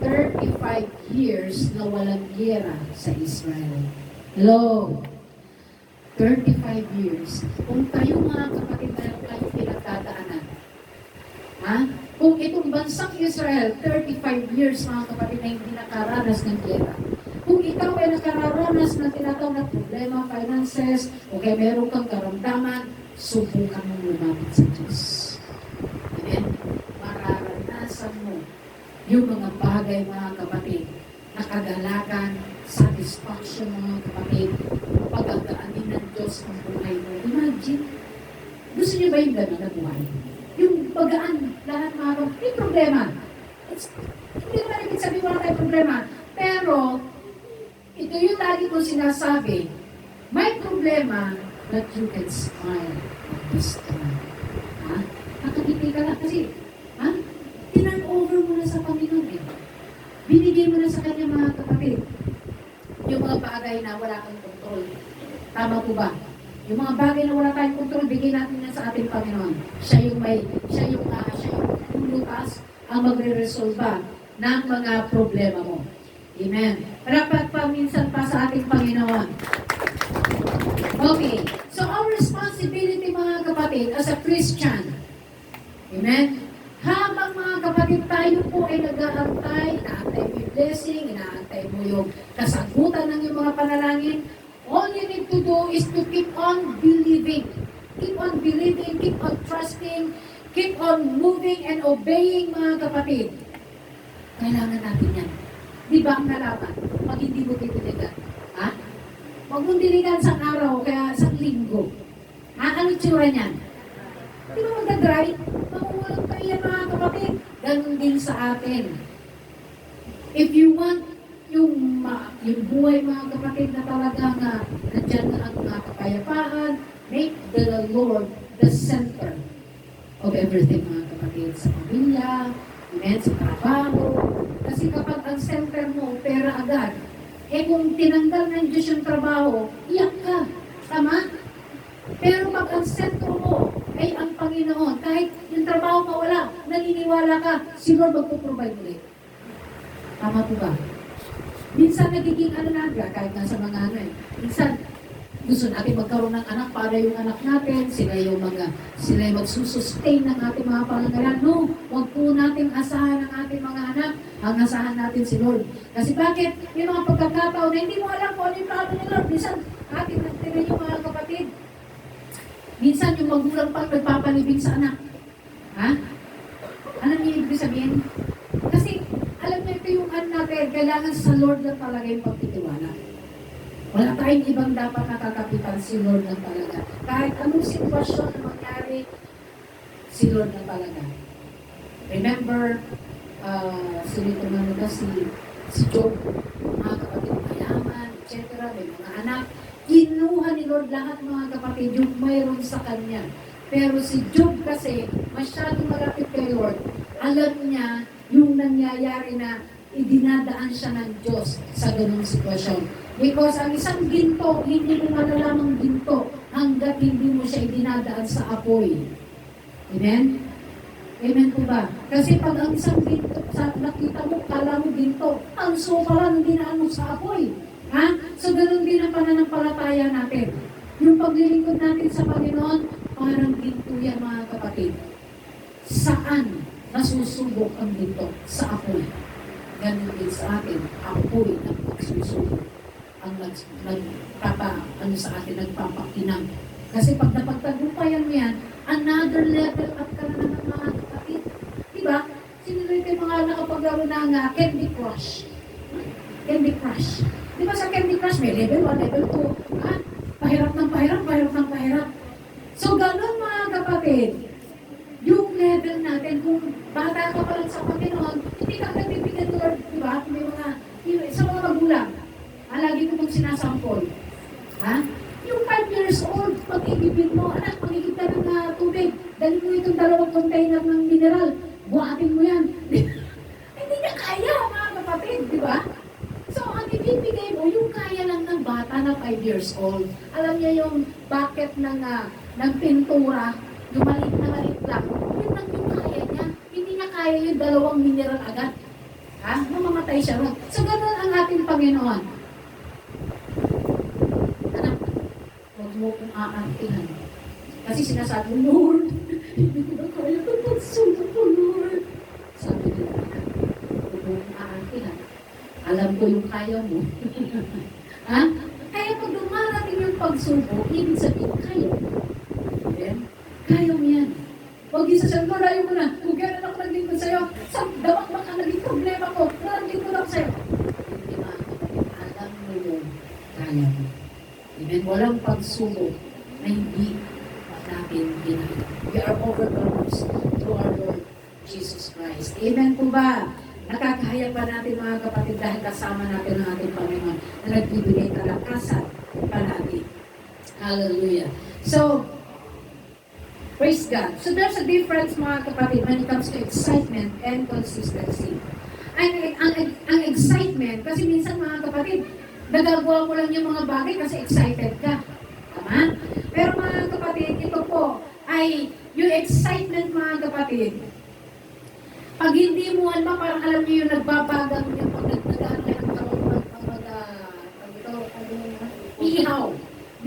35 years na walang giyera sa Israel. Hello? 35 years. Kung kayo, mga kapatid, meron kayong pinagdadaanan. Ha? Kung itong bansang Israel, 35 years, mga kapatid, na hindi nakaranas ng giyera. Kung ikaw ay nakaranas ng tinatawag na problema, finances, o kaya meron kang karamdaman, subukan mo lumapit sa Diyos. Amen? Mararanasan mo yung mga bagay, mga kapatid, na kagalakan, satisfaction, mga kapatid, pagkagaanin ng Diyos ang buhay mo. Imagine, gusto niyo ba yung gano'n na buhay? Yung pagaan, lahat mga kapatid, may problema. Hindi naman ibig sabihin wala tayong problema. Pero, ito yung lagi ko sinasabi, may problema that you can smile at this time. Ha? Nakakiti ka lang kasi, ha? Tinan over mo na sa Panginoon eh. Binigay mo na sa Kanya, mga kapatid, yung mga bagay na wala kang kontrol. Tama po ba? Yung mga bagay na wala tayong kontrol, bigay natin na sa ating Panginoon. Siya yung lutas ang magre-resolve ng mga problema mo. Amen. Rapat pa minsan pa sa ating Panginoon. Okay. So our responsibility, mga kapatid, as a Christian, amen? Habang mga kapatid tayo po ay nag-aantay, naantay mo yung blessing, inaantay mo yung kasagutan ng iyong mga panalangin. All you need to do is to keep on believing. Keep on believing, keep on trusting, keep on moving and obeying, mga kapatid. Kailangan natin yan. Di ba ang nalaman? Pag hindi mo titiligan. Ha? Huwag mong diligan sa araw, kaya sa linggo. Ha? Ano tsura niyan? Di ba magdadry? Makukulang pa yan, mga kapatid. Ganun din sa atin. If you want yung buhay, mga kapatid, na talagang nandyan na ang mga kapayapaan, make the Lord the center of everything, mga kapatid. Sa pamilya, amen, sa trabaho. Kasi kapag ang center mo, pera agad, kung tinanggal ng Diyos yung trabaho, iyak ka. Tama? Pero pag ang sentro mo ay ang Panginoon, kahit yung trabaho mawala, naniniwala ka, si Lord magpuprovide ulit. Tama po ba? Minsan nagiging kahit nga sa mga minsan gusto natin magkaroon ng anak para yung anak natin, sila yung magsusustain ng ating mga pangangailangan. No, huwag po natin asahan ang ating mga anak, ang asahan natin si Lord. Kasi bakit? May mga pagkakataon na hindi mo alam kung ano yung plano ni Lord. Minsan, ating nagtira yung mga kapatid. Minsan yung magulang pang nagpapalibing sa anak. Ha? Alam niyo ibig sabihin? Kasi, alam niyo ito yung natin, kailangan sa Lord lang talaga yung pagtitiwala. Wala tayong ibang dapat nakakapitan, si Lord lang talaga. Kahit anong sitwasyon na mangyari, si Lord lang talaga. Remember, si Job, mga kapatid mayaman, etc. May mga anak. Kinuha ni Lord lahat, mga kapatid, yung mayroon sa kanya. Pero si Job kasi, masyadong malapit kay Lord. Alam niya yung nangyayari na idinadaan siya ng Diyos sa ganung sitwasyon. Because ang isang ginto, hindi mo malalamang ginto hanggat hindi mo siya idinadaan sa apoy. Amen? Amen po ba? Kasi pag ang isang ginto, nakita mo, kala mo ginto, ang sopa lang dinaan mo sa apoy. Ha? So ganun din ang pananampalataya natin. Yung paglilingkod natin sa Panginoon, parang ginto yan, mga kapatid. Saan nasusubok ang ginto? Sa apoy. Ganun din sa atin, apoy ang magsusubok. Ang sa atin, nagpapakinang. Kasi pag napagtagumpayan mo yan, another level up ka na naman, mga kapatid. Diba? Sino rin yung mga nakapaglaro ng Candy Crush? Candy Crush. Diba sa Candy Crush, may level 1, level 2. Ha? Pahirap ng pahirap. So, ganun, mga kapatid. Yung level natin, kung bata ka pa lang sa Panginoon, hindi ka nagbibigyan ng Lord, diba? Sa mga magulang. Lagi ko mong sinasampol. Ha? Yung 5 years old, pag ibibig mo, anak, magigib ka ng tubig. Dali mo itong 2 container ng mineral. Buhatin mo yan. Hindi niya kaya, mga kapatid, di ba? So, ang ibibigay mo, yung kaya lang ng bata na 5 years old. Alam niya yung bucket ng pintura, yung maliit lang. Yun lang yung kaya niya. Hindi niya kaya yung 2 mineral agad. Ha? Mamamatay siya ron. So, ganun ang ating Panginoon. Mo kung aangkihan. Kasi sinasabi mo, Lord, hindi ko na kaya ito pagsunod ko, Lord. Sabi niya, huwag mo kung aangkihan. Alam ko yung kaya mo. Ha? Kaya pag dumarating yung pagsubok, ibig sabihin, kaya mo. Okay? Kaya mo yan. Huwag isa siya, Lord, ayaw mo na. Kung gano'n ako naglingkod sa'yo, sa damak baka naging problema ko, naglingkod ako sa'yo. Hindi ba? Alam mo yung kaya mo. Amen. Walang pagsubok na hindi natin ginagawa. We are overcomers through our Lord Jesus Christ. Amen po ba? Nakakaya pa natin, mga kapatid, dahil kasama natin ang ating Panginoon na nagbibigay kalakasan palagi. Hallelujah. So, praise God. So, there's a difference, mga kapatid, when it comes to excitement and consistency. Ang excitement, kasi minsan, mga kapatid, nagagawa mo lang yung mga bagay kasi excited ka. Tama? Pero mga kapatid, ito po ay yung excitement, mga kapatid. Pag hindi mo alam, parang alam niyo yung nagbabagang yung pag nagdagaan ka ng iihaw.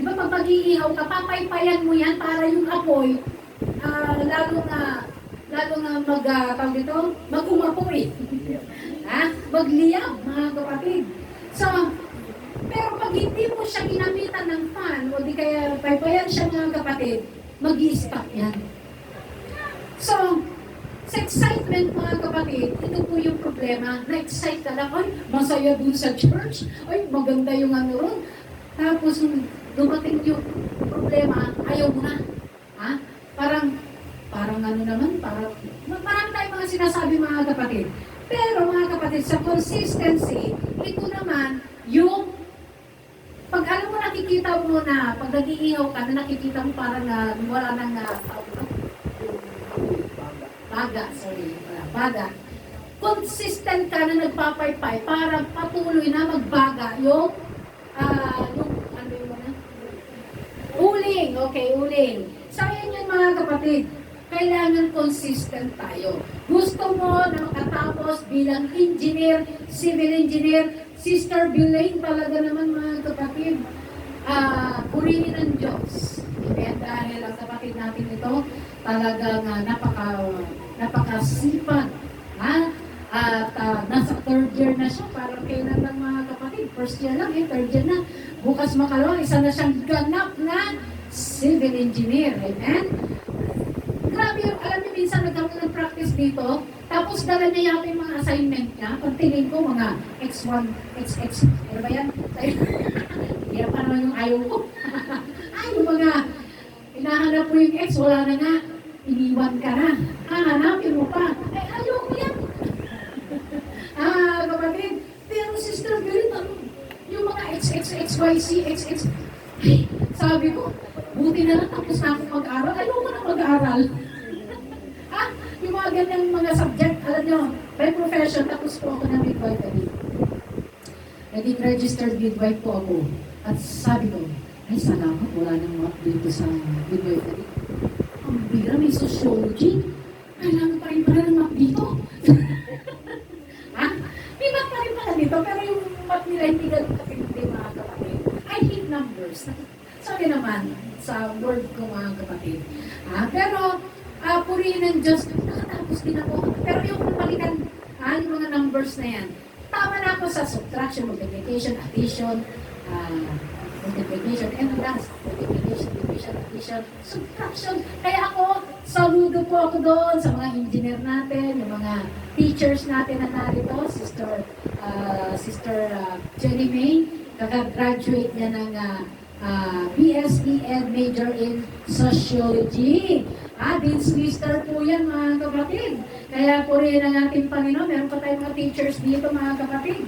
Di ba pag mag-iihaw ka, papaypayan mo yan para yung apoy, lalo na mag-umapoy. Ha? magliyab, mga kapatid. So, pero pag hindi mo siya ginamitan ng fan, o di kaya paypayan siya, mga kapatid, mag-i-stop yan. So, sa excitement, mga kapatid, ito po yung problema. Na-excite ka lang, ay, masaya dun sa church, ay, maganda yung ano ron. Tapos, dumating yung problema, ayaw mo na. Ha? Parang ano naman, marami tayong mga sinasabi, mga kapatid. Pero mga kapatid, sa consistency, ito naman, yung pag alam mo, nakikita mo na, pag nag-iihaw ka, na nakikita mo parang wala nang baga. Consistent ka na nagpapaypay para patuloy na magbaga yung ano yun na? Uling. Okay, uling. So, yan yung mga kapatid. Kailangan consistent tayo. Gusto mo na makatapos bilang engineer, civil engineer, Sister Belaine talaga naman, mga kapatid. Purihin ng Diyos. Kaya dahil ang kapatid natin ito, talagang napakasipag. At nasa third year na siya. Parang kailan lang, mga kapatid. First year lang, third year na. Bukas makalawa, isa na siyang ganap na civil engineer. Amen? Grabe yung, alam niyo, minsan nagkaroon ng practice dito, tapos dala niya yata yung mga assignment niya. Pagtingin ko, mga X1, XX, ano ba yan? Hirap pa naman yung ayaw ko. Yung mga, hinahanap mo yung X, wala na nga, iniwan ka na. Hanapin mo pa. Ay, ayaw ko yan. Kapatid, pero Sister Bill, yung mga XXXYZ, XX, ay, sabi ko, buti na lang tapos na akong mag-aral. Ayoko na mag-aral. Yung mga ganyang mga subject, alam nyo, by profession, tapos po ako ng midwifery. Naging registered midwife po ako. At sabi ko, ay salamat, wala nang map dito sa midwifery. Ang bigla, may sociology. Kailangan pa rin pala ng map dito. May map pa rin pala dito, pero yung map nila hindi ganun kapindi, mga kapatid. I hate numbers. Sabi naman sa word ko, mga kapatid. Pero, purihin ng Diyos, nakatapos din ako. Pero yung balikan, yung mga numbers na yan, tama na ako sa subtraction, multiplication, addition, multiplication, and last, multiplication, division, addition, subtraction. Kaya ako, saludo po ako doon sa mga engineer natin, yung mga teachers natin na narito, Sister Jenny May, kaka-graduate niya ng BSE and major in Sociology. Dean's Lister po yan, mga kapatid. Kaya po rin ang ating Panginoon. Meron pa tayong mga teachers dito, mga kapatid.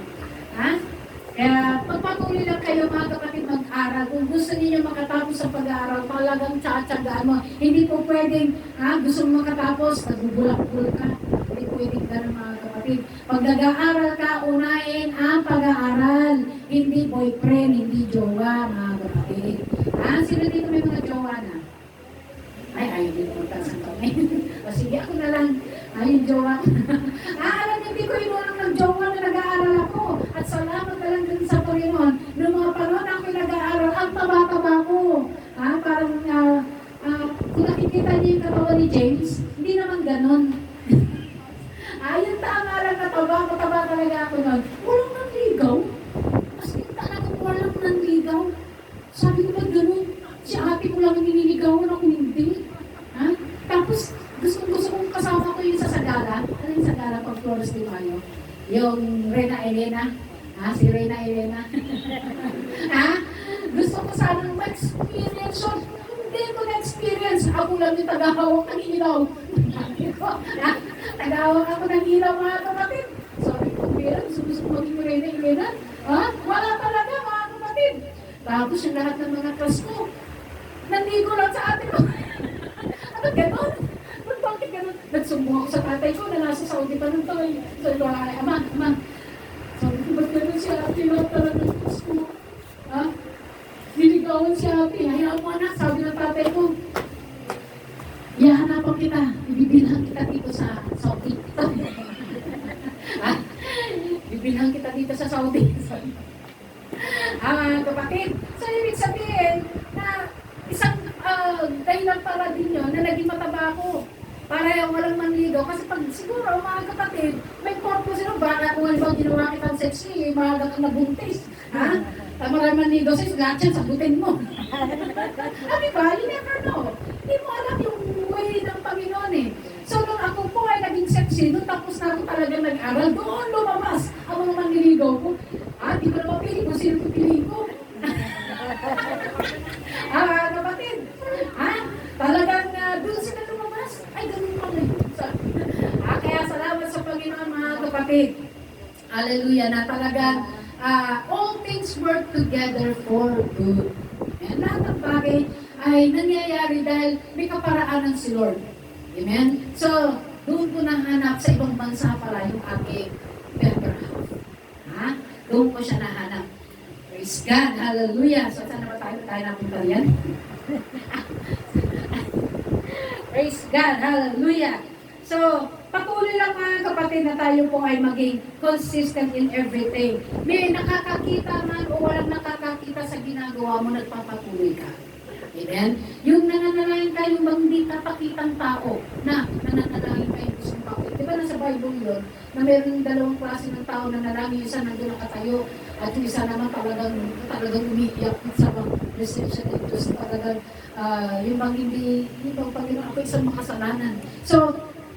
Kaya pagpatuloy lang kayo, mga kapatid, mag-aral. Kung gusto niyo makatapos sa pag-aaral, talagang tsatsagaan mo. Hindi po pwedeng, gusto mo makatapos, nagbubulak-bul ka. Hindi pwedeng ganun, mga kapatid. Pag nag-aaral ka, unahin ang pag-aaral. Hindi boyfriend, hindi jowa, mga kapatid. Sino dito may mga jowa na? Ayaw din po tasan kami. O sige, ako na lang. Yung jowa. Alam niyo, hindi ko inulang ng jowa na nag-aaral ako. At salamat na lang din sa Panginoon. Noong mga panahon ako nag-aaral, ang taba-taba ko. Parang, kung nakikita niyo yung katawan ni James, hindi naman ganon. Yung tama lang mataba talaga ako noon. Walang nanligaw. As in, talagang walang nanligaw. Sabi ko ba ganon? Si ate ko lang nililigawan, ako hindi. Tapos, gusto kong kasama ko yung sa Sagara. Ano yung Sagara pag Flores de Mayo? Yung Reyna Elena. Si Reyna Elena. Gusto ko sana ma-experience. Hindi ko na-experience. Ako lang yung tagahawak ng ilaw. Tagahawak ako ng ilaw, mga kapatid. Sabi ko, pero gusto ko maging Reyna Elena. Wala talaga, mga kapatid. Tapos yung lahat ng mga class ko, nandigo lang sa atin ko. Ano gano'n? Bakit gano'n? Nagsumbong ako sa tatay ko na nasa Saudi pa nung tayo. Sabi ko, ama. Sabi ko, ba't gano'n si ate lang talaga ng class ko? Niligawan si ate. Hayaan mo anak, sabi ng tatay ko. Ihanapan kita. Ibibilhan kita dito sa Saudi. Ibibilhan kita dito sa Saudi. Kapatid, so ibig sabihin na isang dahilan para din yun na naging mataba ako. Para yung walang manligaw. Kasi pag siguro, mga kapatid, may purpose yun, baka kung ano ba ginawa kitang sexy, maaga kang nabuntis. Ha? Marami manigo sa'yo, gatyan, sagutin mo. Di ba? You never know. Hindi mo alam yung way ng Panginoon eh. So, nung ako po ay naging sexy, nung tapos na ako talaga nag-aral, doon lumabas ang mga manliligaw ko. Di ko na mapili kung sino pipiliin ko. Kapatid, talagang doon sila lumabas. Ay, ganun pala yun. Kaya salamat sa Panginoon mga kapatid. Hallelujah, na talagang all things work together for good. Amen. Lahat ng bagay ay nangyayari dahil may kaparaanan si Lord. Amen? So, doon ko nahanap sa ibang bansa pala yung aking better half. Doon ko siya nahanap. Praise God. Hallelujah. So, saan na ba tayo napunta yan? Praise God. Hallelujah. So, patuloy lang mga kapatid na tayo po ay maging consistent in everything. May nakakakita man o walang nakakakita sa ginagawa mo, nagpapatuloy ka. Amen? Yung nananalangin kayo bang hindi kapakitang tao na nananalangin kayo gusto mong pakita. Diba nasa Bible yun, na mayroong dalawang klase ng tao na nanalangin, yung isa nandun nakatayo, at yung isa naman talagang umiiyak sa reception ng Diyos. Talagang yung bang hindi bang Panginoon, ako isang makasalanan. So,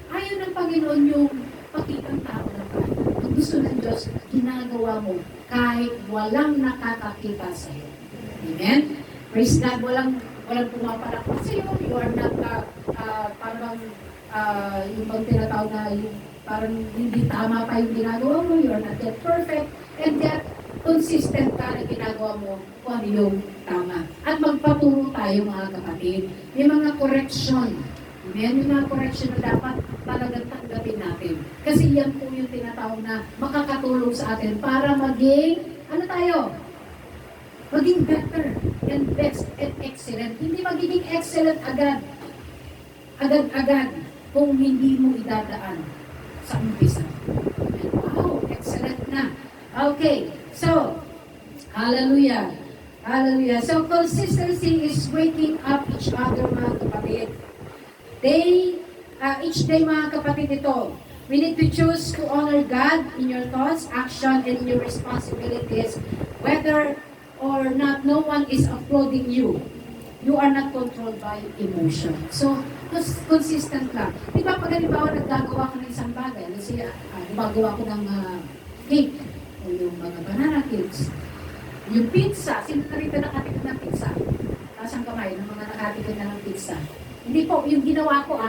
ayaw ng Panginoon yung pakitang tao na tayo. Ang gusto ng Diyos, ginagawa mo kahit walang nakakakita sa iyo. Amen? Praise God, walang pumapalakpak sa iyo. You are not parang yung bang tinatawag na yung parang hindi tama pa yung ginagawa mo. You are not yet perfect. And yet, consistent ka na ginagawa mo kung ano yung tama. At magpaturo tayo mga kapatid. May mga correction. Amen? Yung mga correction na dapat talagang tanggapin natin. Kasi yan po yung tinatawag na makakatulong sa atin para maging, ano tayo? Maging better and best and excellent. Hindi magiging excellent agad kung hindi mo idadaan sa umpisa. Wow, excellent na. Okay, so, hallelujah. Hallelujah. So, consistency is waking up each other, mga kapatid. Each day, mga kapatid, ito, we need to choose to honor God in your thoughts, action, and your responsibilities, whether or not no one is applauding you. You are not controlled by emotion. So, consistent lang. Di ba pag halimbawa naggagawa ko ng isang bagay, kasi gumagawa ko ng cake, o yung mga banana cakes, yung pizza, sino na rito nakatikim ng pizza? Taas ang kamay ng mga nakatikim na ng pizza. Hindi po, yung ginawa ko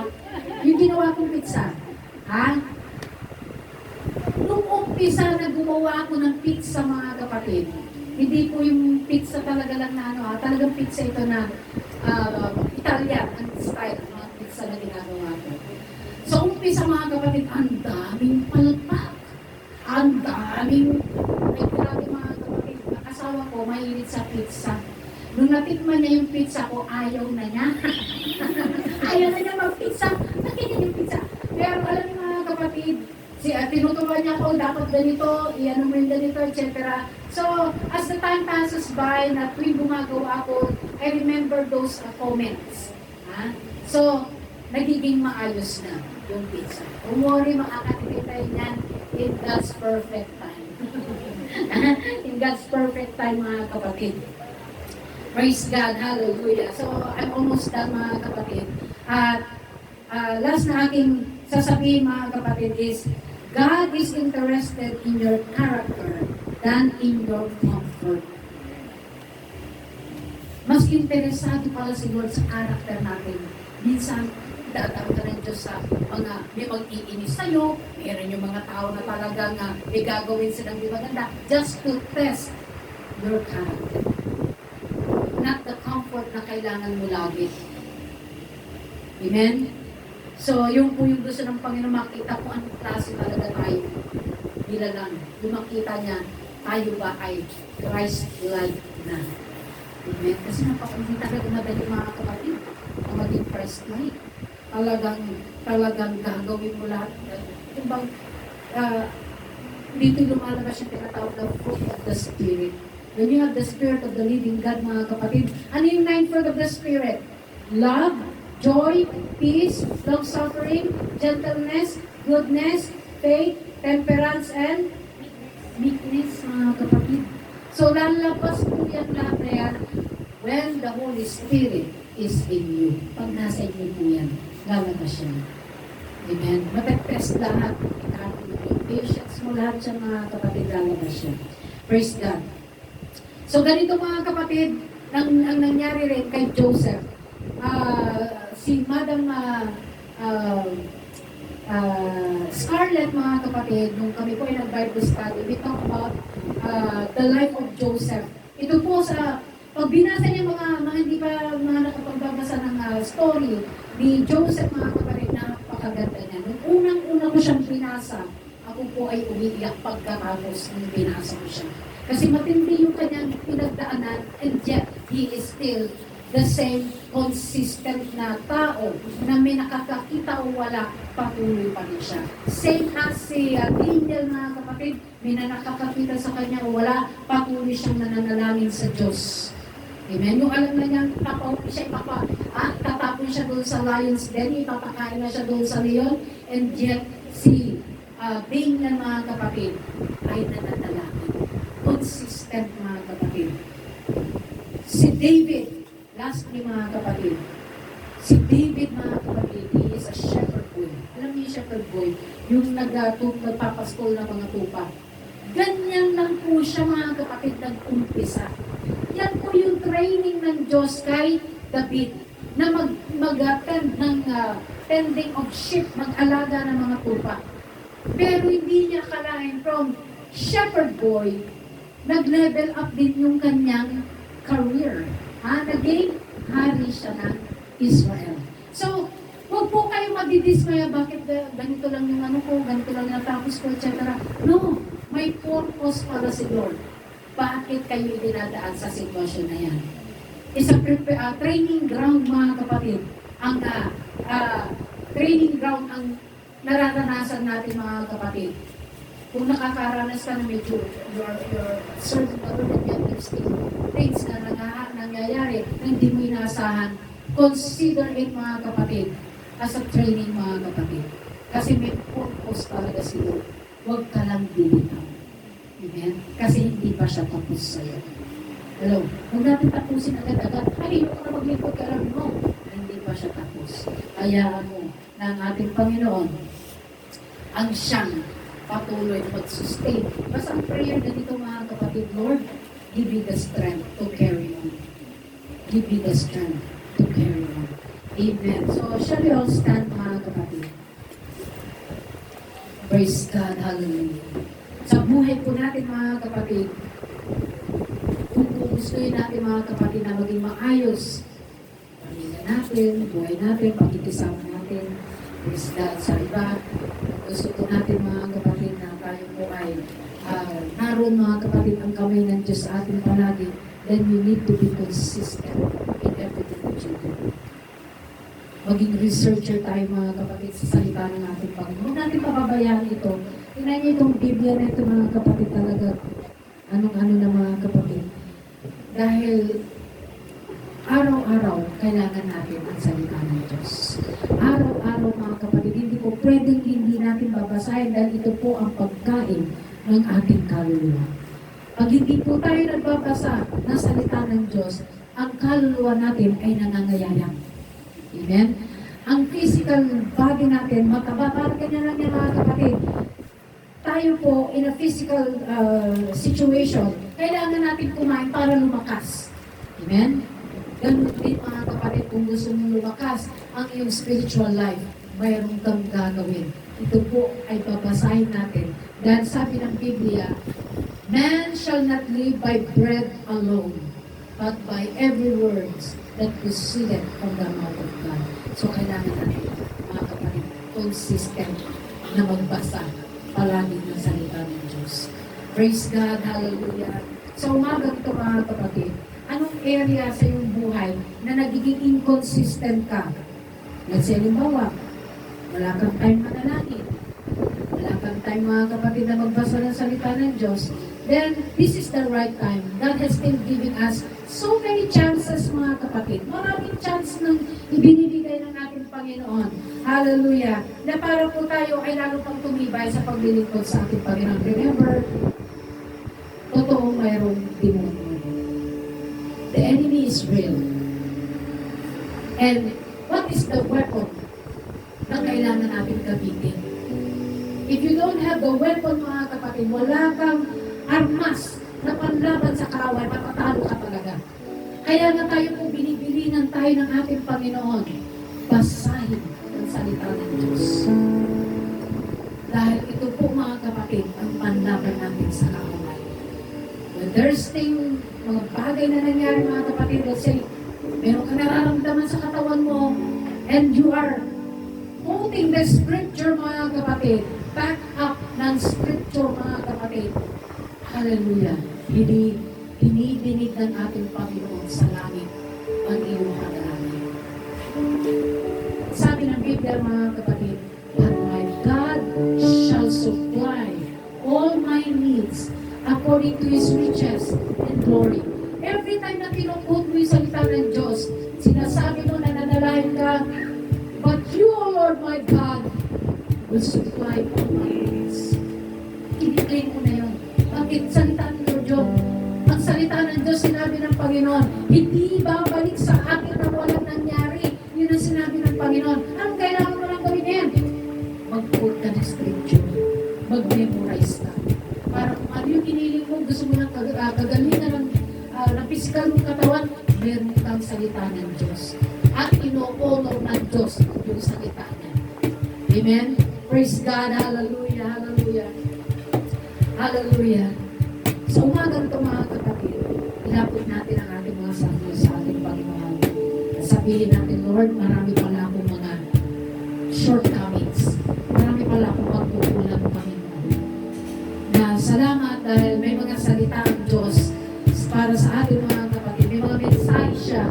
yung ginawa kong pizza. Nung umpisa na gumawa ako ng pizza, mga kapatid, hindi po yung pizza talaga lang na talagang pizza ito na Italian, ang style, mga pizza na ginagawa ko. So, umpisa mga kapatid, ang daming palpak. Ang daming, ay grabe mga kapatid, ang asawa ko, mahilig sa pizza. Nung natikman niya yung pizza ko, ayaw na niya. Ayaw na niya mag-pizza. Nakikin yung pizza. Pero alam niyo mga kapatid, tinuturuan niya ako, dapat ganito, iyan mo yung ganito, etc. So, as the time passes by, na tuwing gumagawa ako, I remember those comments. So, nagiging maayos na yung pizza. Don't worry, makakatikim tayo niyan in God's perfect time. In God's perfect time, mga kapatid. Praise God, hallelujah. So, I'm almost done, mga kapatid. At last na aking sasabihin, mga kapatid, is God is interested in your character than in your comfort. Mas interesado pala si Lord sa character natin. Minsan, dadaan ka ng Diyos sa mga may mag-iinis sa'yo, meron yung mga tao na talagang may gagawin silang di maganda, just to test your character. Not the comfort na kailangan mo lagi. Amen? So, yung po yung gusto ng Panginoon, makita kung anong klase talaga tayo. Bila lang, yung makita niya, tayo ba ay Christ-like na. Amen? Kasi hindi talaga madali mga kapatid ang maging Christ-like. Talagang gagawin mo lahat. Yung bang, dito lumalabas yung tinatawag na fruit of the Spirit. When you have the Spirit of the living God, mga kapatid, ano yung 9 fruit of the Spirit? Love, joy, peace, long-suffering, gentleness, goodness, faith, temperance, and meekness, mga kapatid. So, lalabas po yan lahat na yan when the Holy Spirit is in you. Pag nasa inyo po yan, lalabas yan. Amen. Matetest lahat. Yung patience mo lahat siya, mga kapatid, lalabas yan. Praise God. So, ganito mga kapatid, ang nangyari rin kay Joseph. Si Madam Scarlett, mga kapatid, nung kami po ay nag-Bible study, we talk about the life of Joseph. Ito po sa, pag binasa niya mga hindi pa mga nakapagbabasa ng story ni Joseph, mga kapatid, napakaganda niya. Nung unang-una ko siyang binasa, ako po ay umiiyak pagkatapos nung binasa ko siya. Kasi matindi yung kanyang pinagdaanan, and yet he is still the same consistent na tao na may nakakakita o wala, patuloy pa rin siya. Same as si Daniel, mga kapatid, may nakakakita sa kanya o wala, patuloy siyang nananalangin sa Diyos. Amen? Yung alam na niyang tatapon siya doon sa lion's den, ipapakain na siya doon sa leon, and yet si Daniel, mga kapatid, ay nananalangin. Consistent, mga kapatid. Si David, lastly, mga kapatid, si David, mga kapatid, he is a shepherd boy. Alam niyo yung shepherd boy, yung nagpapaskol ng mga tupa. Ganyan lang po siya, mga kapatid, nag-umpisa. Yan po yung training ng Diyos kay David na mag-attend ng tending of sheep, mag-alaga ng mga tupa. Pero hindi niya kalahin from shepherd boy, nag-level up din yung kanyang career. Naging hari siya ng Israel. So, huwag po kayo madidismaya, bakit ganito lang yung ganito lang natapos ko, etc. No, may purpose para si Lord. Bakit kayo dinadaan sa sitwasyon na yan? It's a training ground, mga kapatid. Ang training ground ang nararanasan natin, mga kapatid. Kung nakakaranas ka na medyo you're serving the Lord and there's things na nangyayari na hindi mo inaasahan, consider it, mga kapatid, as a training, mga kapatid. Kasi may purpose talaga si Lord. Huwag ka lang bibitaw. Amen? Kasi hindi pa siya tapos sa'yo. Hello? Huwag natin tapusin agad-agad. Ay, yung ka na maglipot ka lang mo. Hindi pa siya tapos. Hayaan mo na ang ating Panginoon ang siyang patuloy mag-sustain. Basta ang prayer na dito, mga kapatid, Lord, give me the strength to carry on. Give me the strength to carry on. Amen. So, shall we all stand, mga kapatid? Praise God. Hallelujah. Sa buhay po natin, mga kapatid, kung gustuin natin, mga kapatid, na maging maayos, pamilya natin, buhay natin, pagkikisama natin, praise God sa iba, gusto po natin, mga kapatid, na tayo po ay naroon, mga kapatid, ang kamay ng Diyos sa atin palagi, then we need to be consistent in everything that you do. Maging researcher tayo, mga kapatid, sa salita ng ating Panginoon. Huwag natin pababayaan ito. Tingnan niyo itong Biblia na ito, mga kapatid, talaga anong-ano na, mga kapatid. Dahil araw-araw kailangan natin ang salita ng Diyos. Araw-araw, mga kapatid, hindi po pwedeng hindi natin babasahin dahil ito po ang pagkain ng ating kaluluwa. Pag hindi po tayo nagbabasa ng salita ng Diyos, ang kaluluwa natin ay nangangayayang. Amen? Ang physical body natin, mataba, parang ganyan lang yan, mga kapatid. Tayo po, in a physical situation, kailangan natin kumain para lumakas. Amen? Ganun din, mga kapatid, kung gusto mong lumakas ang iyong spiritual life, mayroon kang gagawin. Ito po ay babasahin natin. Dahil sabi ng Biblia, man shall not live by bread alone, but by every word that proceeded from the mouth of God. So, kailangan natin, mga kapatid, consistent na magbasa palagi ng salita ng Diyos. Praise God, hallelujah. So, umaga ito, mga kapatid, anong area sa iyong buhay na nagiging inconsistent ka? Let's say, halimbawa, wala kang time manalangin. Wala kang time, mga kapatid, na magbasa ng salita ng Diyos. Then, this is the right time. God has been giving us so many chances, mga kapatid. Maraming chance nang ibinibigay ng ating Panginoon. Hallelujah. Na para po tayo ay lalo pang tumibay sa paglilingkod sa ating Panginoon. Remember, mayroong demonyo. The enemy is real. And what is the weapon na kailangan natin gamitin? If you don't have the weapon, mga kapatid, wala kang armas na panlaban sa kaaway, matatalo ka talaga. Kaya nga tayo po binibilinan tayo ng ating Panginoon. Basahin ang salita ng Diyos. Dahil ito po, mga kapatid, ang panlaban natin sa kaaway. When there's mga bagay na nangyari, mga kapatid, let's say, meron ka nararamdaman sa katawan mo, and you are quoting the scripture, mga kapatid, back up ng scripture, mga kapatid. Hallelujah. Dinidinig ng ating Panginoon sa langit ang iyong panalangin. Sabi ng Biblia, mga kapatid, "But my God shall supply all my needs according to His riches and glory." Every time na tinukot mo yung salita ng Diyos, sinasabi mo na nanalangin ka, "But you, O Lord my God, will supply all my needs." Kiniklaim mo na yun. Bakit? Salita ng Diyos. Ang salita ng Diyos, sinabi ng Panginoon, hindi babalik sa akin na walang nangyari. Yun ang sinabi ng Panginoon. Anong kailangan mo lang gawin yan? Mag-quote ka ng scripture. Mag-memorize ka. Para kung ano yung kiniling mo, gusto mo lang kagalingan ng physical mong katawan, meron kang salita ng Diyos. At ino-honor ng Diyos yung salita niya. Amen? Praise God. Hallelujah. Hallelujah. Hallelujah. Sa umagang ito, mga kapatid, ilapit natin ang ating mga sarili sa ating Panginoon. Sabihin natin, Lord, marami pala akong mga shortcomings. Marami pala akong pagkukulang, Panginoon. Na salamat dahil may mga salita ang Diyos para sa ating mga kapatid. May mga mensahe siya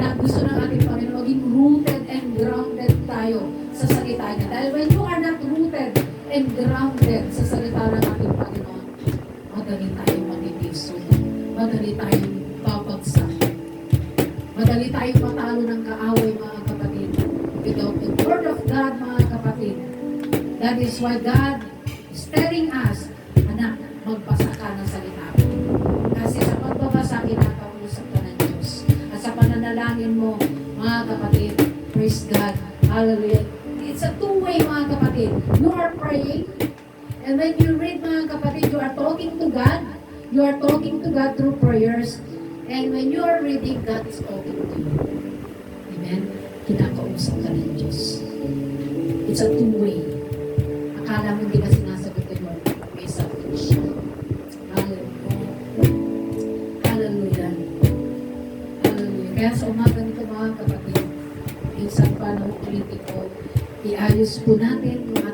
na gusto ng ating Panginoon maging rooted and grounded tayo sa salita niya. Dahil when you are not rooted and grounded sa salita ng ating Panginoon, madali tayong magitiso. Madali tayong babagsak. Madali tayong matalo ng kaaway, mga kapatid. Without the word of God, mga kapatid. That is why God is telling us, anak, magbasa ka ng salita. Kasi sa pagbabasa, kinakausap ka ng Diyos. At sa pananalangin mo, mga kapatid, praise God, hallelujah. It's a two-way, mga kapatid. You are praying, and when you read, mga kapatid, you are talking to God. You are talking to God through prayers. And when you are reading, God is talking to you. Amen? Kinakausap ka ng Diyos. It's a two-way. Akala mo hindi ka sinasagot ni Lord. May sagot siya. Hallelujah. Hallelujah. Hallelujah. Kaya sa umaga nito, mga kapatid, minsan pa na politiko, iayos po natin yung